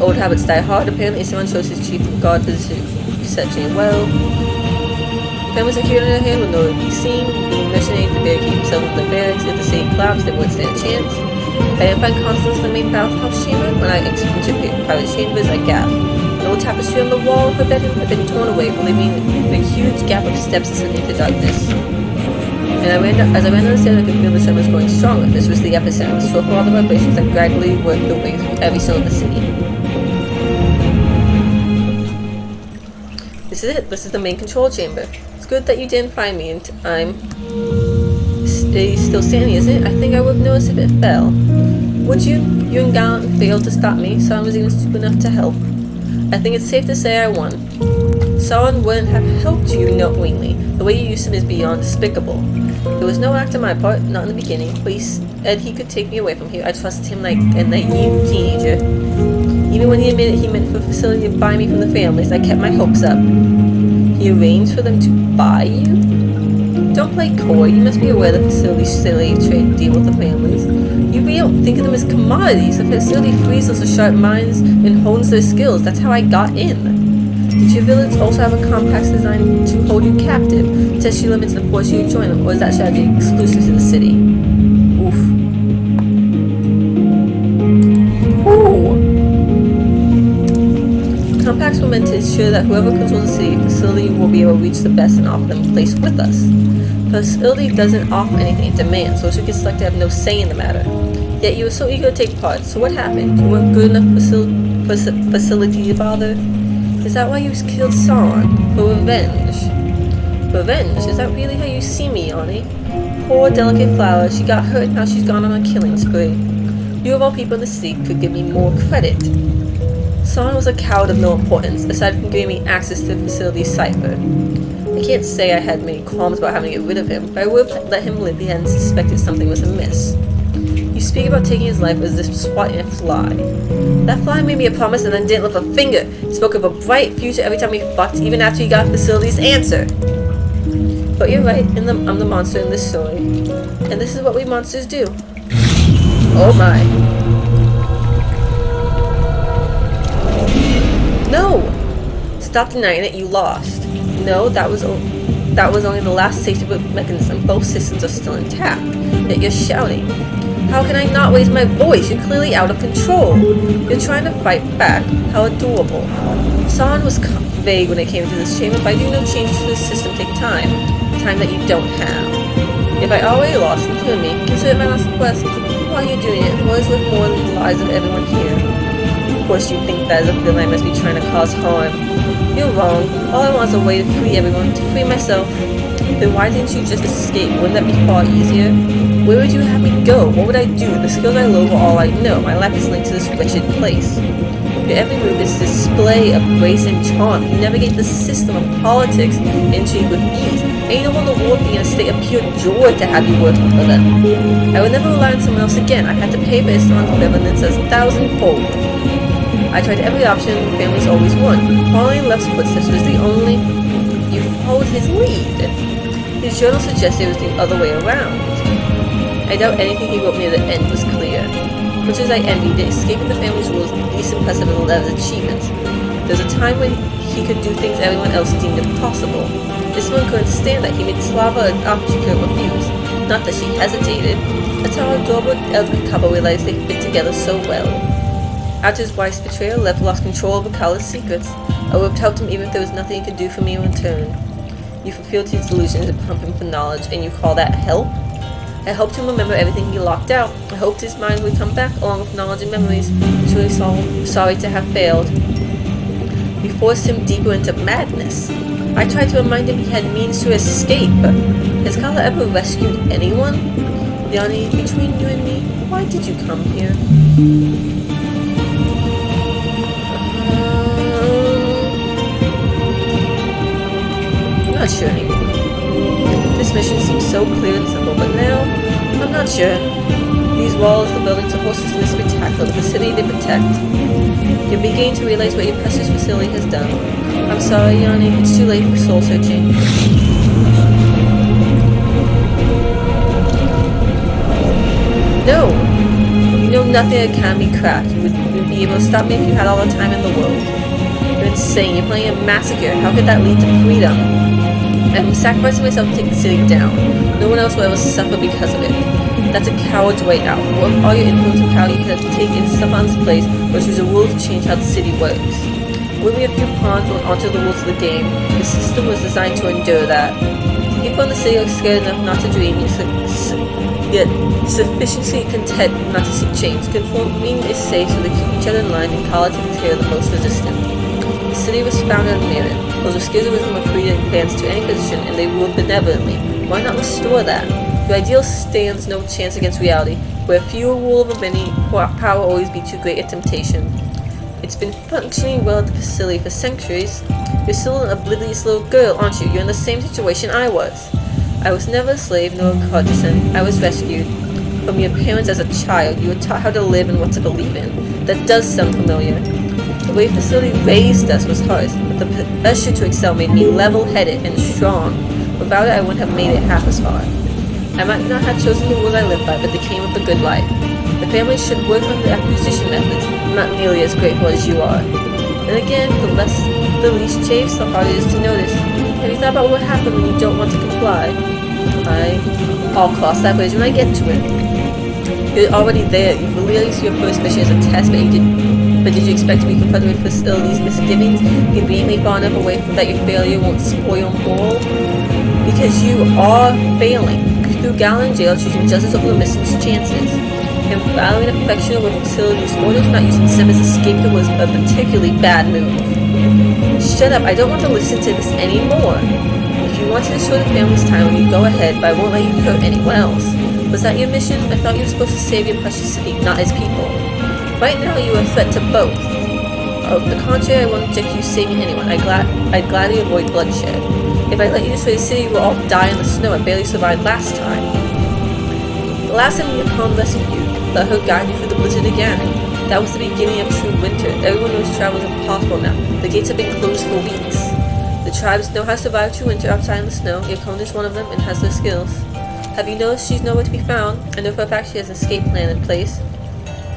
Old habits die hard. Apparently, Esteban shows his chief of guard perception well. Families security in their hand will know to be seen. Being mercenaries to barricade themselves in their barracks. If the city collapsed, they wouldn't stand a chance. I didn't find Constance in the main bathhouse chamber. When I entered private chambers, I gasped. The old tapestry on the wall of her bedroom had been torn away, leaving a huge gap of steps underneath the darkness. And as I ran down the stairs, I could feel the sun was growing stronger. This was the epicenter, so for all the vibrations that gradually worked their way through every cell of the city. This is it. This is the main control chamber. It's good that you didn't find me in time. It's still standing, isn't it? I think I would have noticed if it fell. Would you? You and Galen failed to stop me. Someone was even stupid enough to help. I think it's safe to say I won. Someone wouldn't have helped you knowingly. The way you used him is beyond despicable. There was no act on my part, not in the beginning, but he said he could take me away from here. I trusted him like a naive teenager. Even when he admitted he meant for a facility to buy me from the families, I kept my hopes up. He arranged for them to buy you? Don't play coy. You must be aware the facility's silly trade deal with the families. You really don't think of them as commodities. The facility frees those with sharp minds and hones their skills. That's how I got in. Did your village also have a compact designed to hold you captive? Test your limits and force you to join them, or is that strategy exclusive to the city? Oof. Ooh. Compacts were meant to ensure that whoever controls the city facility will be able to reach the best and offer them a place with us. The facility doesn't offer anything it demands, so you get selected to have no say in the matter. Yet you were so eager to take part, so what happened? You weren't good enough facility to bother? Is that why you killed Son? For revenge? Revenge? Is that really how you see me, Yanni? Poor, delicate flower. She got hurt, now she's gone on a killing spree. You of all people in the city could give me more credit. Son was a coward of no importance, aside from giving me access to the facility's cipher. I can't say I had many qualms about having to get rid of him, but I would have let him live if he hadn't suspected something was amiss. You speak about taking his life as if swatting a fly. That fly made me a promise and then didn't lift a finger. He spoke of a bright future every time we fucked, even after he got the facility's answer. But you're right, I'm the monster in this story. And this is what we monsters do. Oh my. No! Stop denying it, you lost. No, that was only the last safety mechanism. Both systems are still intact. Yet you're shouting. How can I not raise my voice? You're clearly out of control. You're trying to fight back. How adorable. Son was vague when it came to this chamber, but I do know changes to the system take time. Time that you don't have. If I already lost, include me. Consider my last request. Why are you doing it? What is worth more than the lives of everyone here? Of course you think that as a villain I must be trying to cause harm. You're wrong. All I want is a way to free everyone, to free myself. Then why didn't you just escape? Wouldn't that be far easier? Where would you have me go? What would I do? The skills I loathe are all I know. My life is linked to this wretched place. Your every move is a display of grace and charm. You navigate the system of politics and intrigue with ease, and you don't want the world be in a state of pure joy to have you working for them. I would never rely on someone else again. I had to pay for Islam's benevolence as 1,000-fold. I tried every option, families always won. Following Left's footsteps was the only... You followed his lead. His journal suggested it was the other way around. I doubt anything he wrote near the end was clear. Much as I envied it, escaping the family's rules was the least impressive of the achievements. There was a time when he could do things everyone else deemed impossible. This one couldn't stand that. He made Slava an offer she couldn't refuse. Not that she hesitated. That's how our adorable elderly couple realized they fit together so well. After his wife's betrayal, Lev lost control over Kala's secrets. I would have helped him even if there was nothing he could do for me in return. You fulfilled his delusions and pumped him for knowledge, and you call that help? I helped him remember everything he locked out. I hoped his mind would come back along with knowledge and memories. I'm truly sorry to have failed. We forced him deeper into madness. I tried to remind him he had means to escape. Has Kala ever rescued anyone? Yanni, between you and me, why did you come here? I'm not sure anymore. This mission seems so clear and simple, but now, I'm not sure. These walls, the buildings, the horses in this spectacular, the city they protect. You're beginning to realize what your precious facility has done. I'm sorry, Yanni, it's too late for soul searching. No! You know nothing that can be cracked. You would be able to stop me if you had all the time in the world. You're insane, you're planning a massacre. How could that lead to freedom? I'm sacrificing myself to take the city down. No one else will ever suffer because of it. That's a coward's way out. What if all your influence and power you could have taken Stefan's place or choose a rule to change how the city works? When we a few pawns went onto the rules of the game, the system was designed to endure that. People in the city are scared enough not to dream, yet sufficiently content not to seek change. Conforming is safe, so they keep each other in line, and politics here are the most resistant. The city was founded on merit. Those with skills and wisdom were free to advance to any position, and they ruled benevolently. Why not restore that? The ideal stands no chance against reality. Where fewer rule over many, power will always be too great a temptation. It's been functioning well at the facility for centuries. You're still an oblivious little girl, aren't you? You're in the same situation I was. I was never a slave, nor a courtesan. I was rescued. From your parents as a child, you were taught how to live and what to believe in. That does sound familiar. The way the facility raised us was hard, but the pressure to excel made me level-headed and strong. Without it, I wouldn't have made it half as far. I might not have chosen the rules I lived by, but they came with a good life. The family should work on the acquisition methods. I'm not nearly as grateful as you are. Then again, the least chafes, the harder it is to notice. Have you thought about what happened when you don't want to comply? I'll cross that bridge when I get to it. You're already there. You've realized your first mission as a test, but did you expect to be confronted with facilities misgivings, conveniently far enough away from that your failure won't spoil your moral? Because you are failing. Through Galen jail, choosing justice over the mission's chances. And following affection over facilities orders, not using Sim as a scapegoat was a particularly bad move. Shut up, I don't want to listen to this anymore. If you want to destroy the family's time, you go ahead, but I won't let you hurt anyone else. Was that your mission? I thought you were supposed to save your precious city, not its people. Right now, you are a threat to both. On the contrary, I won't object to you saving anyone. I'd gladly avoid bloodshed. If I let you destroy the city, we'll all die in the snow. I barely survived last time. The last time your home rescued you, let her guide you through the blizzard again. That was the beginning of true winter. Everyone knows travel is impossible now. The gates have been closed for weeks. The tribes know how to survive true winter outside in the snow. Yakona is one of them and has their skills. Have you noticed she's nowhere to be found? I know for a fact she has an escape plan in place.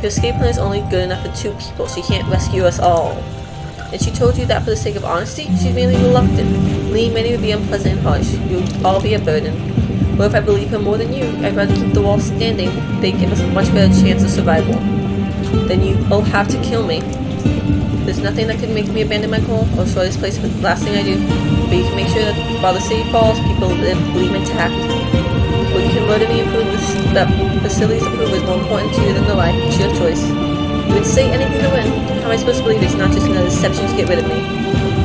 Your escape plan is only good enough for 2 people. She can't rescue us all. And she told you that for the sake of honesty? She's merely reluctant. Leaving many would be unpleasant and harsh. You'll all be a burden. What if I believe her more than you? I'd rather keep the wall standing. They give us a much better chance of survival. Then you'll have to kill me. There's nothing that could make me abandon my goal or destroy this place, but the last thing I do. But you can make sure that while the city falls, people leave intact. Or you can murder me and prove that facilities approval is more important to you than the life. It's your choice. You would say anything to win. How am I supposed to believe it's not just another deception to get rid of me?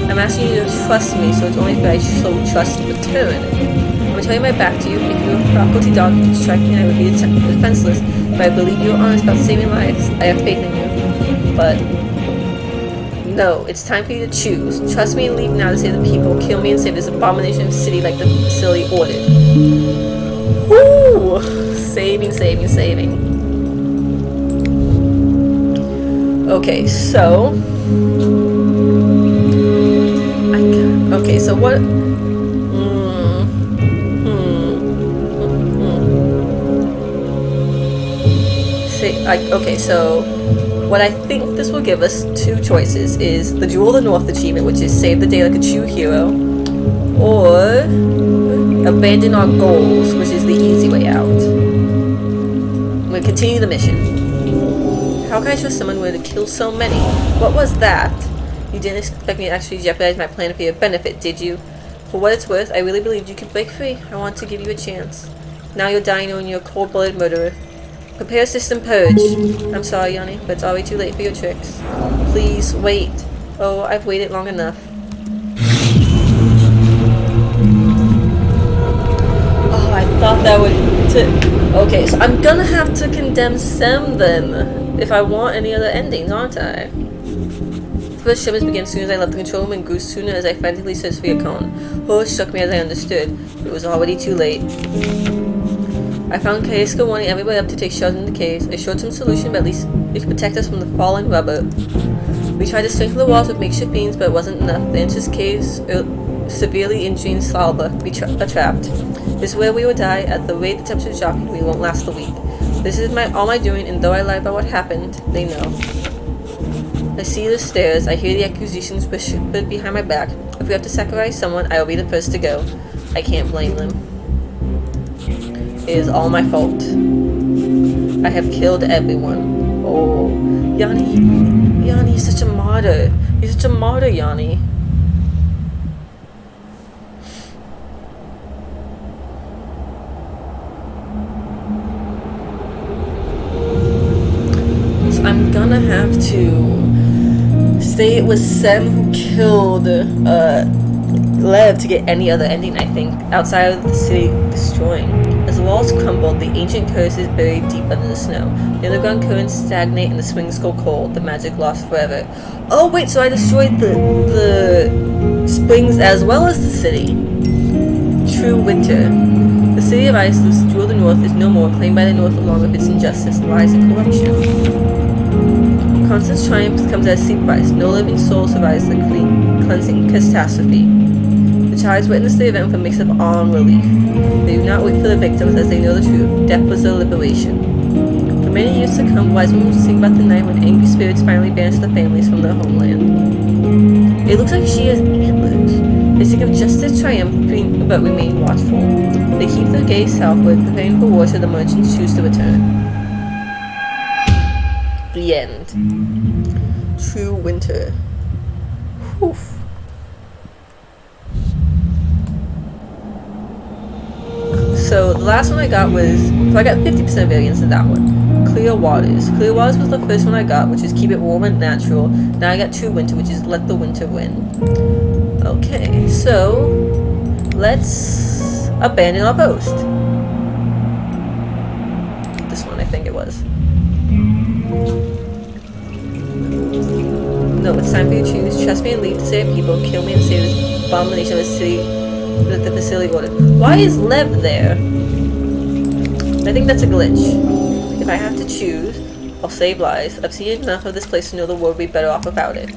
I'm asking you to trust me, so it's only fair I show trust in return. I'm going to turn my back to you. If you were a faculty dog, you could strike me and I would be defenseless. But I believe you are honest about saving lives. I have faith in you. But No, it's time for you to choose. Trust me and leave now to save the people. Kill me and save this abomination of city like the facility ordered. Woo! Saving. Okay, so... Okay, so what... Okay, so... What I think this will give us two choices is the Jewel of the North achievement, which is save the day like a true hero, or abandon our goals, which is the easy way out. We'll continue the mission. How can I trust someone who would kill so many? What was that? You didn't expect me to actually jeopardize my plan for your benefit, did you? For what it's worth, I really believed you could break free. I want to give you a chance. Now you're dying knowing you're a cold-blooded murderer. Prepare system purge. I'm sorry, Yanni, but it's already too late for your tricks. Please, wait. Oh, I've waited long enough. Oh, I thought that would... Okay, so I'm gonna have to condemn Sem then, if I want any other endings, aren't I? First shivers began as soon as I left the control room and grew sooner as I frantically searched for your cone. Horror struck me as I understood. It was already too late. I found Kaiska warning everybody up to take shelter in the caves. I showed some solution, but at least it could protect us from the fallen rubber. We tried to strengthen the walls with makeshift beams, but it wasn't enough. The entrance caves severely injuring Salva. We are trapped. This is where we will die. At the rate the temperature is dropping, we won't last a week. This is all my doing, and though I lied about what happened, they know. I see the stairs. I hear the accusations whispered behind my back. If we have to sacrifice someone, I will be the first to go. I can't blame them. It is all my fault. I have killed everyone. Oh, Yanni, is such a martyr. He's such a martyr, Yanni. So I'm gonna have to say it was Sem who killed Lev to get any other ending, I think, outside of the city destroying. As the walls crumbled, the ancient curse is buried deep under the snow. The underground currents stagnate and the swings go cold, the magic lost forever. Oh wait, so I destroyed the springs as well as the city. True winter. The city of ice, the Jewel of the North, is no more, claimed by the North along with its injustice, lies, and corruption. Constance triumph comes as a steep price. No living soul survives the cleansing catastrophe. The Chives witness the event with a mix of awe and relief. They do not wait for the victims as they know the truth. Death was their liberation. For many years to come, wise women will sing about the night when angry spirits finally banish the families from their homeland. It looks like she has antlers. They sing of justice triumphing but remain watchful. They keep their gaze southward, preparing for war should the merchants choose to return. The end. True winter. Whew. So the last one I got was, so I got 50% variance in that one. Clear Waters. Clear Waters was the first one I got, which is keep it warm and natural. Now I got True Winter, which is let the winter win. Okay, so let's abandon our post. This one I think it was. No, it's time for you to choose. Trust me and leave to save people. Kill me and save this abomination of the city that the facility ordered. Why is Lev there? I think that's a glitch. If I have to choose, I'll save lives. I've seen enough of this place to know the world would be better off without it.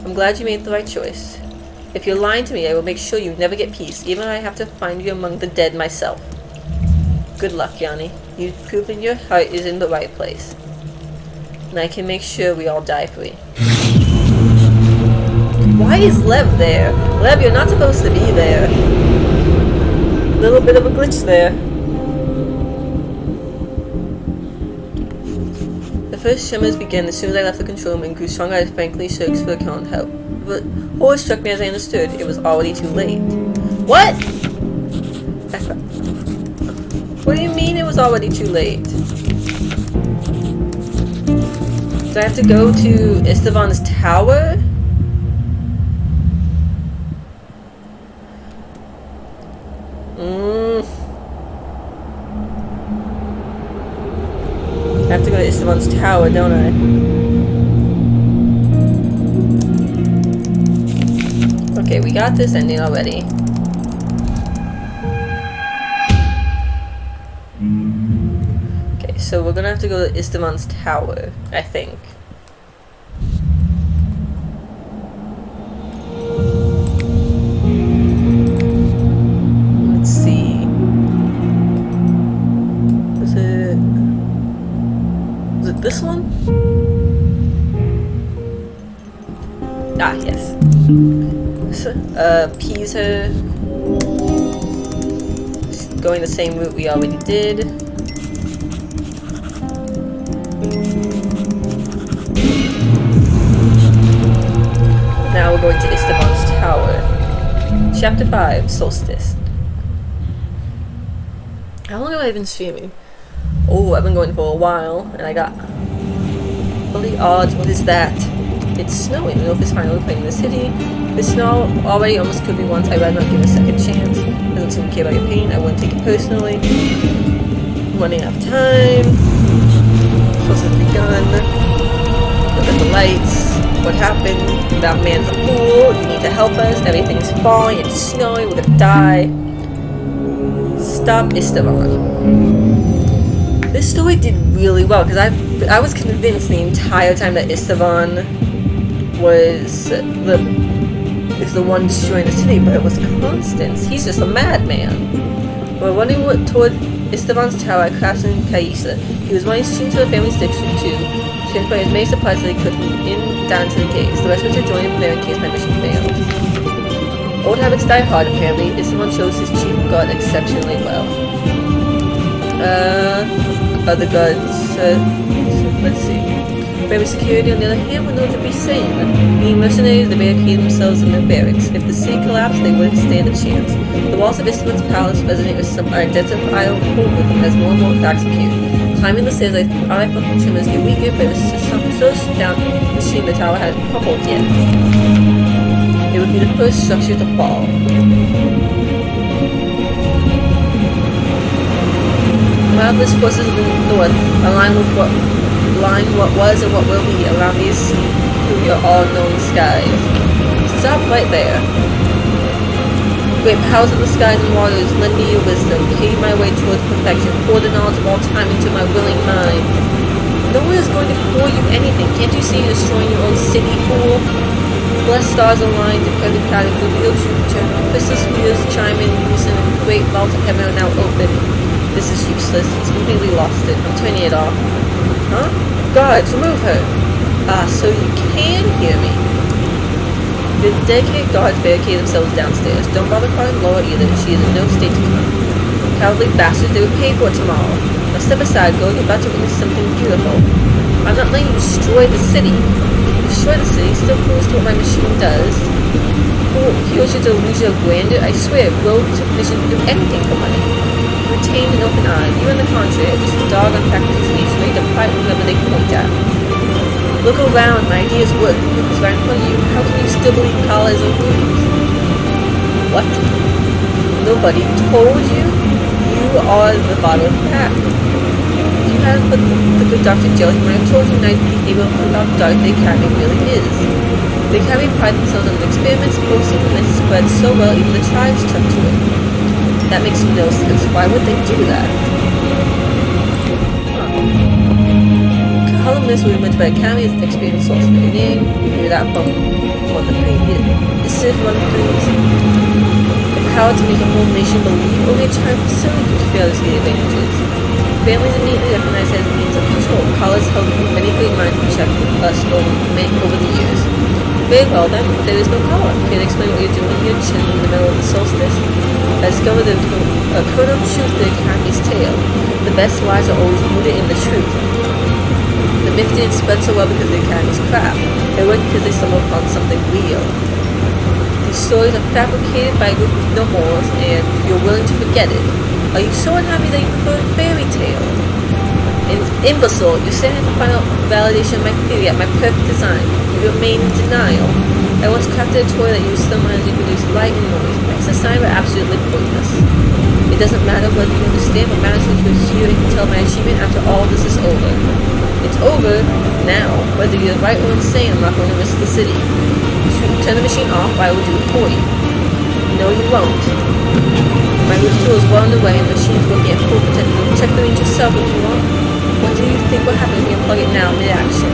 I'm glad you made the right choice. If you're lying to me, I will make sure you never get peace, even if I have to find you among the dead myself. Good luck, Yanni. You've proven your heart is in the right place. And I can make sure we all die free. Why is Lev there? Lev, you're not supposed to be there. Little bit of a glitch there. The first shimmers began as soon as I left the control room and grew stronger as I frankly searched for account help. But horror struck me as I understood. It was already too late. What? What do you mean it was already too late? Do I have to go to Estevan's tower? I have to go to Estevan's tower, don't I? Okay, we got this ending already. Okay, so we're gonna have to go to Esteban's tower, I think. Let's see. Is it this one? Ah, yes. So, appease her. Just going the same route we already did. Now we're going to Esteban's tower. Chapter 5, Solstice. How long have I been streaming? Oh, I've been going for a while, and I got... Holy odds, what is that? It's snowing. Wolf is finally playing in the city. The snow already almost killed me once. I'd rather not give it a second chance. Doesn't seem to care about your pain. I wouldn't take it personally. I'm running out of time. Supposed to be done. Look at the lights. What happened? That man's a fool. You need to help us. Everything's falling. It's snowing. We're gonna die. Stop Esteban. This story did really well because I was convinced the entire time that Esteban was the one destroying the city, but it was Constance. He's just a madman. We're running toward Esteban's tower. I crashed in Caisa. He was running straight to the family's district too. Transporting as many supplies as they could from in down to the caves. The rest were to join him there in case my mission failed. Old habits die hard, apparently. Esteban chose his chief guard exceptionally well. Other guards, let's see. Private security, on the other hand, would know what to be saying. Being mercenaries, they barricade themselves in their barracks. If the city collapsed, they wouldn't stand a chance. The walls of Esteban's palace resonate with some identifiable holding as more and more facts appear. Climbing the stairs, I thought the tremors get weaker, but it was so down the machine the tower hadn't crumbled yet. It would be the first structure to fall. Marvelous forces of the north align what was and what will be around these through your all-knowing skies. Stop right there. Great powers of the skies and waters, lend me your wisdom. Pave my way towards perfection. Pour the knowledge of all time into my willing mind. No one is going to pour you anything. Can't you see you're destroying your own city, fool? Blessed stars aligned in perfect pattern through the ocean return. Crystal wheels chime in unison and the great vault of heaven are now open. This is useless. It's completely lost it. I'm turning it off. Huh? Guards, remove her! Ah, so you can hear me. The dedicated guards barricade themselves downstairs. Don't bother calling Laura either. She is in no state to come. Cowardly bastards, they will pay for it tomorrow. Now step aside, girl. You're about to witness something beautiful. I'm not letting you destroy the city. Destroy the city? Still clueless to what my machine does? Fool fuels you to illusion of grandeur? I swear, rogue took mission to do anything for money. Retain an open eye. You, on the contrary, are just a dog on practice leash, ready to fight whoever they point at. Look around. My ideas work. The proof is right in front of you. How can you still believe Kala is a ruse? What? Nobody told you? You are the bottom of the pack. If you hadn't put the good Dr. Jill, he might have told you I'd be able to prove how dark the Academy really is. The Academy pride themselves on experiments, boasting when it spread so well even the tribes took to it. That makes no sense. Why would they do that? Columnists were invented by Academy as the experience source for their name. We knew that from one of the previous. This is one of the things. The power to make a whole nation believe only a child facility could fail to see the advantages. Families immediately recognized it as a means of control. College held many great minds to check us over the years. Very well then, there is no power. Can you explain what you're doing here, chilling in the middle of the solstice? I discovered there's a kernel of truth to the Academy's tale. The best lies are always rooted in the truth. The myth didn't spread so well because the Academy's crap. They worked because they stumbled upon something real. These stories are fabricated by a group of no morals, and you're willing to forget it. Are you so unhappy that you prefer a fairy tale? Imbecile, you're standing at the final validation of my theory at my perfect design. You remain in denial. I once crafted a toy that used thermal energy to produce light and noise, but it's a sign of absolutely pointless. It It doesn't matter whether you understand what matters is you're here and can tell my achievement after all this is over. It's over now. Whether you're right or insane, I'm not going to risk the city. Turn the machine off, I will do it for you. No, you won't. My ritual is well underway and the machine is working at full potential. Check the range yourself if you want. What do you think will happen if you unplug it now mid-action?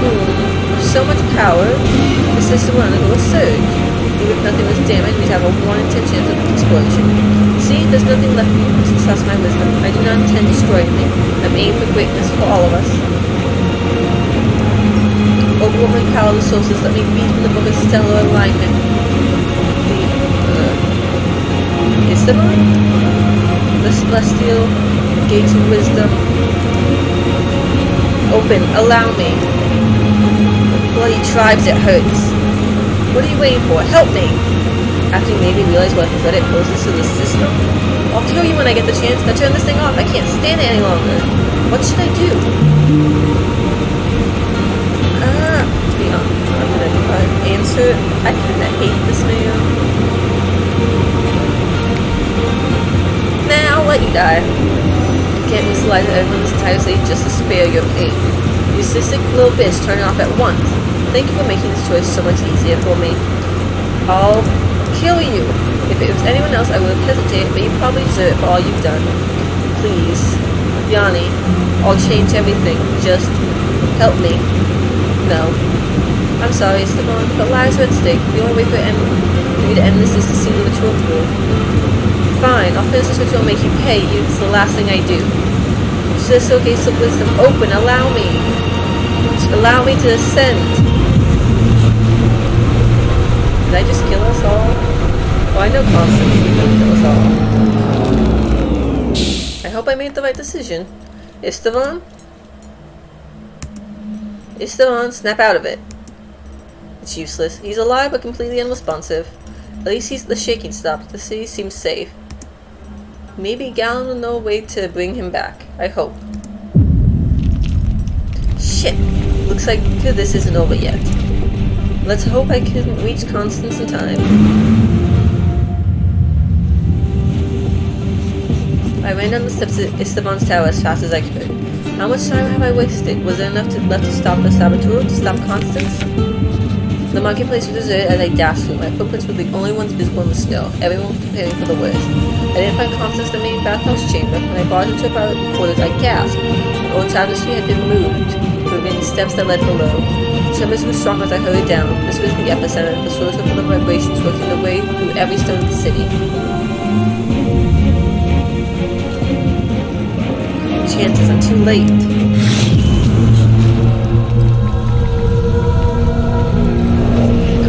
With so much power, the system will undergo a surge. Even if nothing was damaged, we'd have a 1 in 10 chance of explosion. See, there's nothing left for you to trust my wisdom. I do not intend destroying me. I'm aiming for greatness for all of us. Overwhelming power of the Solstice, let me read from the book of stellar alignment. Is the one? The celestial gates of wisdom. Open, allow me. Bloody tribes, it hurts. What are you waiting for? Help me! After you maybe realize what threat it poses to the system? I'll kill you when I get the chance. Now turn this thing off. I can't stand it any longer. What should I do? I'm gonna answer. I kinda hate this man. Nah, I'll let you die. Can't utilize everyone's entire city just to spare your pain. You sadistic little bitch, turn it off at once. Thank you for making this choice so much easier for me. I'll kill you. If it was anyone else, I would have hesitated, but you probably deserve it for all you've done. Please, Yanni, I'll change everything. Just help me. No. I'm sorry, Esteban, but lives are at stake. The only way for me to end this is to see the ritual through. Fine, I'll finish this ritual and make you pay. It's the last thing I do. Celestial gates of wisdom, open. Allow me. Allow me to ascend. Did I just kill us all? Well, I know Constance is going to kill us all. I hope I made the right decision. Esteban? Esteban, snap out of it. It's useless. He's alive but completely unresponsive. At least the shaking stopped. The city seems safe. Maybe Galen will know a way to bring him back. I hope. Shit! Looks like this isn't over yet. Let's hope I can reach Constance in time. I ran down the steps of Esteban's tower as fast as I could. How much time have I wasted? Was there enough left to stop the saboteur, to stop Constance? The marketplace was deserted as I dashed through. My footprints were the only ones visible in the snow. Everyone was preparing for the worst. I didn't find Constance in the main bathhouse chamber. When I barged into her quarters, I gasped. The old tapestry had been moved, revealing steps that led below. Tremors grew strong as I hurried down. This was the epicenter, the source of the vibrations working their way through every stone of the city. Chances, I'm too late.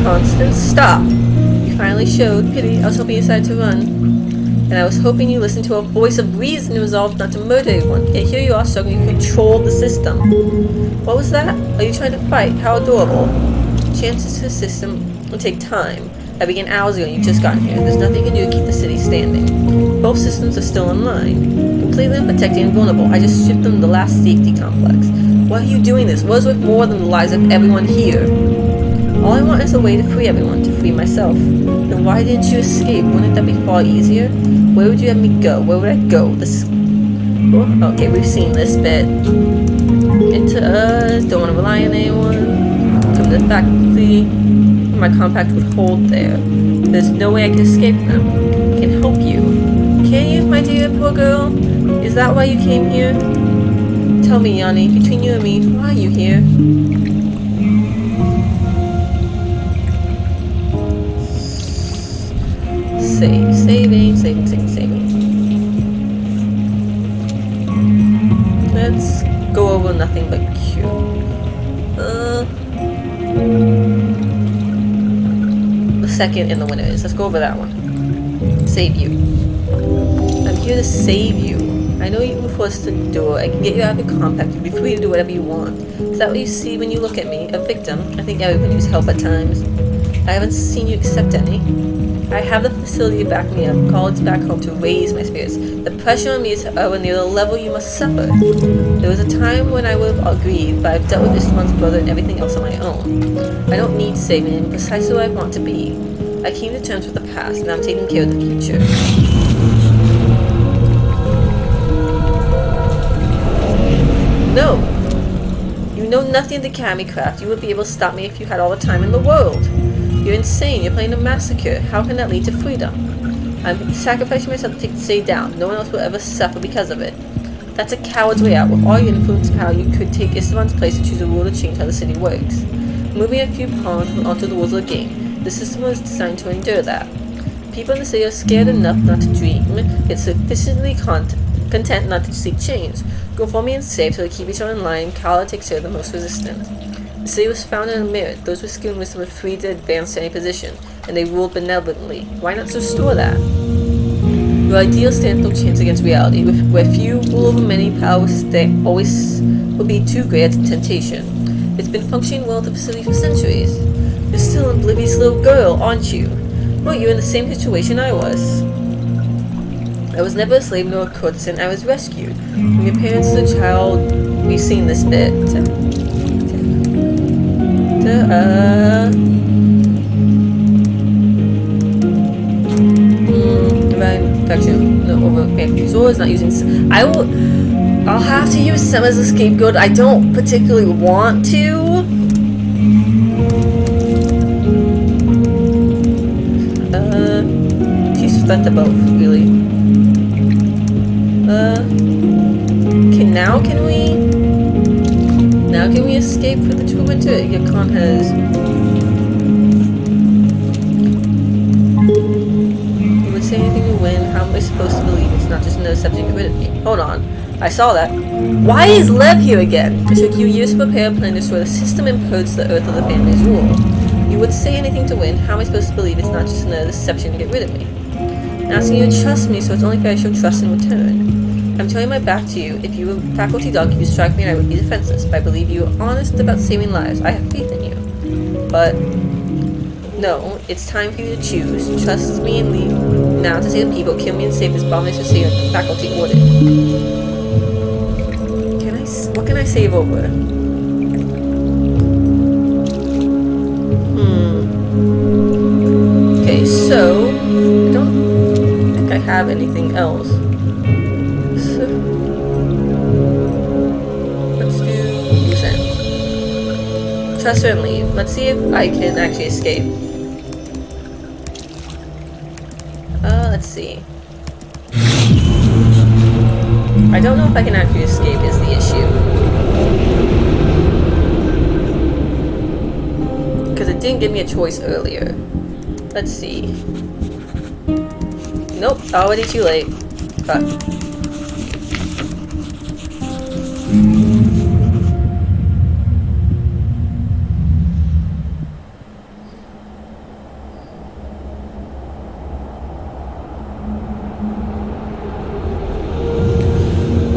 Constance, stop! You finally showed pity. I was hoping you decided to run. And I was hoping you listened to a voice of reason and resolved not to murder everyone. Yet here you are struggling to control the system. What was that? Are you trying to fight? How adorable. Chances to the system will take time. I began hours ago and you've just gotten here. There's nothing you can do to keep the city standing. Both systems are still online. Completely unprotected and vulnerable. I just shipped them the last safety complex. Why are you doing this? What is worth more than the lives of everyone here? All I want is a way to free everyone, to free myself. Then why didn't you escape? Wouldn't that be far easier? Where would you have me go? Where would I go? Okay, we've seen this bit. Into us, don't want to rely on anyone. Come to the faculty. My compact would hold there. There's no way I can escape them. I can help you. Can you, my dear poor girl? Is that why you came here? Tell me, Yanni, between you and me, why are you here? Saving. Let's go over nothing but Q. The second in the winner is. Let's go over that one. Save you. I'm here to save you. I know you were forced to do it. I can get you out of your compact. You'll be free to do whatever you want. Is that what you see when you look at me? A victim? I think everyone needs help at times. I haven't seen you accept any. I have the facility to back me up, colleagues back home to raise my spirits. The pressure on me is near the level you must suffer. There was a time when I would have agreed, but I've dealt with Esteban's brother and everything else on my own. I don't need saving. I'm precisely where I want to be. I came to terms with the past, and I'm taking care of the future. No! You know nothing of the Kami craft. You would be able to stop me if you had all the time in the world. You're insane. You're planning a massacre. How can that lead to freedom? I'm sacrificing myself to take the city down. No one else will ever suffer because of it. That's a coward's way out. With all your influence and power, you could take Esteban's place and choose a rule to change how the city works. Moving a few pawns onto the rules of the game, the system was designed to endure that. People in the city are scared enough not to dream, yet sufficiently content not to seek change. Go for me and save so they keep each other in line. Kala takes care of the most resistant. The city was founded on merit. Those with skill and wisdom were free to advance to any position, and they ruled benevolently. Why not restore that? Your ideal stands no chance against reality. Where few rule over many, power always will be too great a temptation. It's been functioning well at the facility for centuries. You're still an oblivious little girl, aren't you? Well, you're in the same situation I was. I was never a slave nor a courtesan. I was rescued. From your parents as a child, we've seen this bit. Over resource, not using. I'll have to use Sem as a scapegoat. I don't particularly want to. She's fed to both, really. Okay, now can we escape for the true winter? Yakan has. You would say anything to win. How am I supposed to believe it's not just another subject to get rid of me? Hold on. I saw that. Why is Lev here again? It took you years to prepare a plan to destroy the system imposed to the earth of the family's rule. You would say anything to win. How am I supposed to believe it's not just another deception to get rid of me? I'm asking you to trust me, so it's only fair I show trust in return. I'm turning my back to you. If you were faculty dog, you strike me and I would be defenseless. But I believe you are honest about saving lives. I have faith in you. But no, it's time for you to choose. Trust me and leave now to save the people. Kill me and save this abomination to save the faculty ordered. What can I save over? Okay, so I don't think I have anything else. So let's do loose ends. Trust her and leave. Let's see if I can actually escape. Let's see. I don't know if I can actually escape is the issue. Because it didn't give me a choice earlier. Let's see. Nope, already too late. Fuck.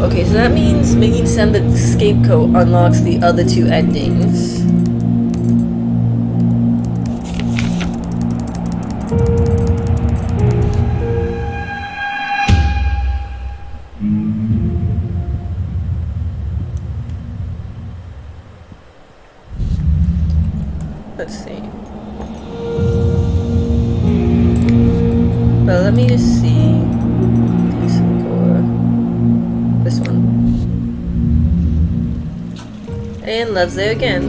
Okay, so that means making Sem the scapegoat unlocks the other two endings. Let's see. Well, let me just see. This one. And Love's there again.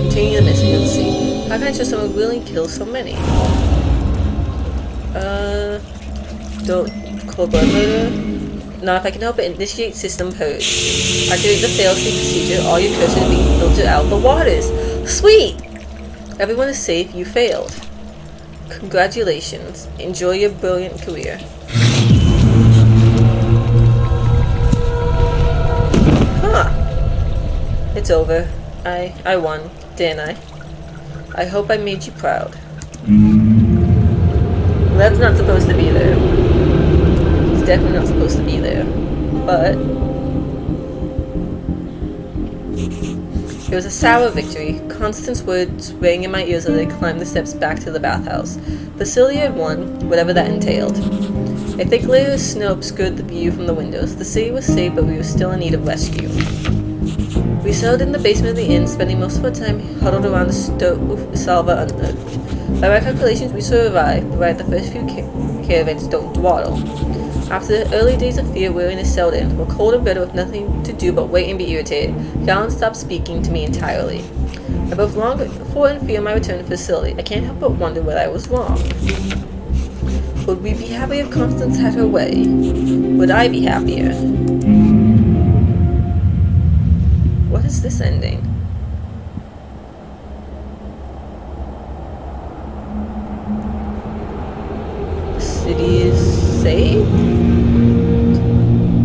Continue the mission. Let's see. How can I trust someone willing to kill so many? Don't call blood murder. Not if I can help it. Initiate system purge. Activate the failsafe procedure. All your curses are being filtered out of the waters. Sweet! Everyone is safe. You failed. Congratulations. Enjoy your brilliant career. It's over. I won, didn't I? I hope I made you proud. Lev's not supposed to be there. He's definitely not supposed to be there. But it was a sour victory. Constance's words rang in my ears as I climbed the steps back to the bathhouse. Facility had won, whatever that entailed. A thick layer of snow obscured the view from the windows. The city was safe, but we were still in need of rescue. We settled in the basement of the inn, spending most of our time huddled around the stove salver unearthed. By my calculations, we survived, provided the first few caravans don't dawdle. After the early days of fear weariness settled in, we're cold and bitter with nothing to do but wait and be irritated, Galen stopped speaking to me entirely. I both long for and fear my return to the facility. I can't help but wonder whether I was wrong. Would we be happy if Constance had her way? Would I be happier? What is this ending? The city is safe?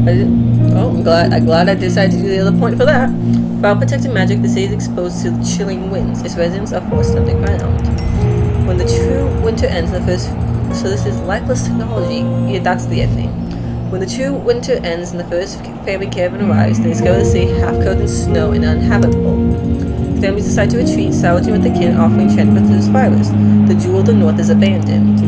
I'm glad I decided to do the other point for that. Without protected magic, the city is exposed to chilling winds. Its residents are forced underground. When the true winter ends, so this is lifeless technology. Yeah, that's the ending. When the true winter ends and the first family caravan arrives, they discover the city half covered in snow and uninhabitable. The families decide to retreat, salvaging what they can, offering shelter to the survivors. The jewel of the north is abandoned.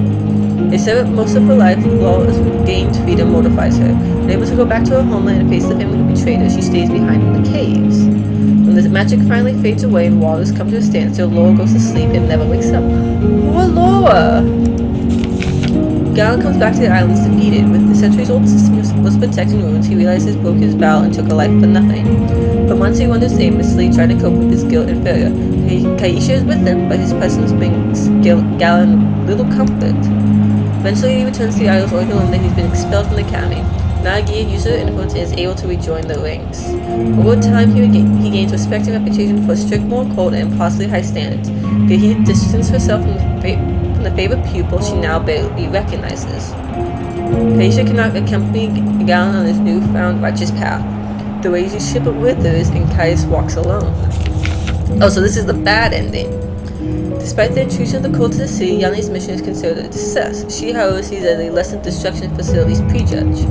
They say that most of her life, Laura's gained freedom mortifies her. Unable to go back to her homeland and face the family who betrayed her, she stays behind in the caves. When the magic finally fades away and waters come to a standstill, Laura goes to sleep and never wakes up. Poor Laura! Galen comes back to the islands defeated. With the centuries-old system was protecting ruins, he realizes broke his vow and took a life for nothing. For months he wanders aimlessly, trying to cope with his guilt and failure. Kaisha is with him, but his presence brings Galen little comfort. Eventually he returns to the isles only to learn that he's been expelled from the academy. Now a geared user of influence and is able to rejoin the ranks. Over time he gains respect and reputation for a strict moral code and impossibly high standards. Yet he distanced herself from the favorite pupil she now barely recognizes. Kaisha cannot accompany Galen on his newfound righteous path. The relationship withers and Caius walks alone. Oh, so this is the bad ending. Despite the intrusion of the cult to the city, Yanni's mission is considered a success. She, however, sees it as a lesson destruction facilities prejudge.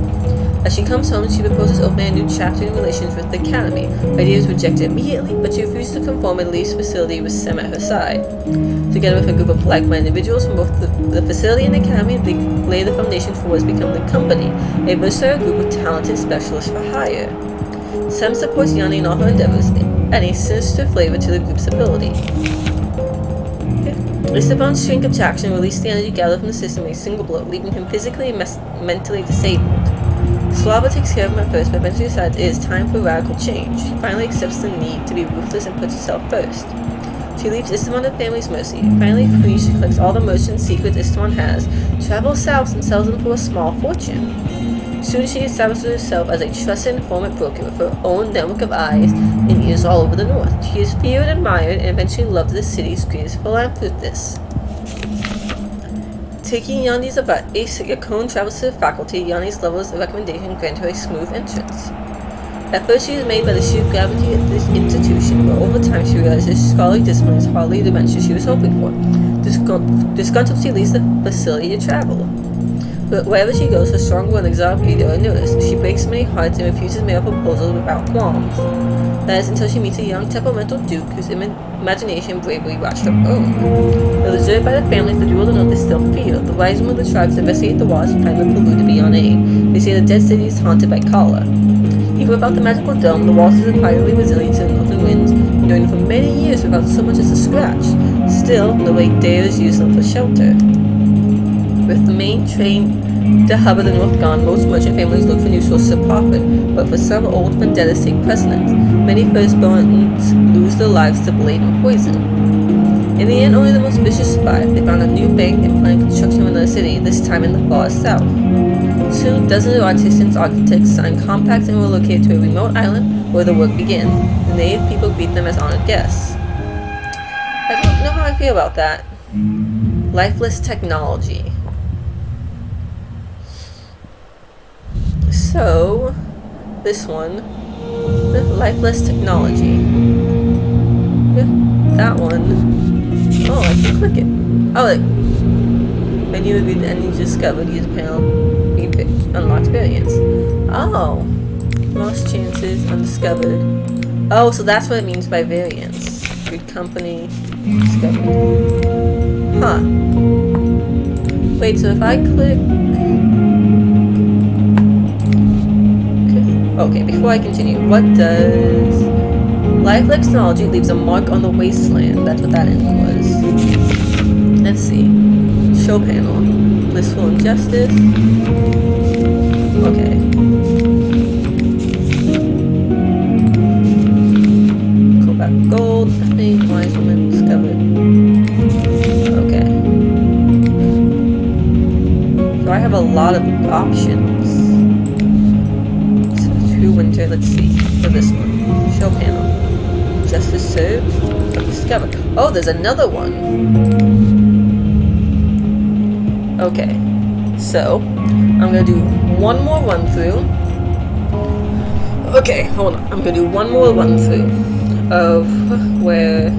As she comes home, she proposes opening a new chapter in relations with the academy. The idea is rejected immediately, but she refuses to conform and leaves the facility with Sam at her side. Together with a group of like-minded individuals from both the facility and the academy, they lay the foundation for what has become the company, a versatile group of talented specialists for hire. Sam supports Yanni in all her endeavors, adding a sinister flavor to the group's ability. Esteban's shrink attraction released the energy gathered from the system in a single blow, leaving him physically and mentally disabled. Slava takes care of him at first, but eventually decides it is time for radical change. She finally accepts the need to be ruthless and puts herself first. She leaves Esteban at family's mercy. Finally free, she collects all the merchant secrets Esteban has, travels south and sells them for a small fortune. Soon she establishes herself as a trusted informant broker with her own network of eyes and ears all over the north. She is feared, admired, and eventually loved the city's greatest philanthropist. Taking Yanni's advice, Yakone travels to the faculty. Yanni's levels of recommendation grant her a smooth entrance. At first she is made by the sheer gravity of this institution, but over time she realizes scholarly discipline is hardly the adventure she was hoping for. Disgruntled, she leaves the facility to travel. But wherever she goes, her strong will and exotic beauty are noticed. She breaks many hearts and refuses male proposals without qualms. That is until she meets a young temperamental duke whose imagination and bravery match her own. Though deserted by the families, the jewel of the north is still feared. The wise women of the tribes investigate the walls and find the polluted beyond aid. They say the dead city is haunted by Kala. Even without the magical dome, the walls are surprisingly resilient to the northern winds, enduring for many years without so much as a scratch. Still, the late dares use them for shelter. With the main train, the hub of the north gone, most merchant families look for new sources of profit, but for some old vendettas take precedence. Many firstborns lose their lives to blade and poison. In the end, only the most vicious survive. They found a new bank and planned construction of another city, this time in the far south. Soon, dozens of artisans, architects signed compacts and were located to a remote island where the work began. The native people greet them as honored guests. I don't know how I feel about that. Lifeless technology. So, this one, lifeless technology. Yeah, that one. Oh, I can click it. Oh, like, menu reviewed the endings discovered. Use panel. Unlocked variants. Oh, lost chances, undiscovered. Oh, so that's what it means by variants. Good company, discovered. Huh. Wait, so if I click. Okay, before I continue, what does lifeless technology leaves a mark on the wasteland? That's what that ending was. Let's see. Show panel. Blissful injustice. Gold, nothing, wise woman discovered. Okay. So I have a lot of options. So true winter, let's see. For this one. Show panel. Justice served. Discover. Oh, there's another one. Okay. So, I'm gonna do one more run through. Okay, hold on. I'm gonna do one more run through of where.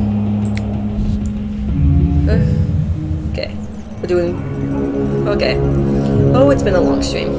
Okay, we're doing. Okay. Oh, it's been a long stream.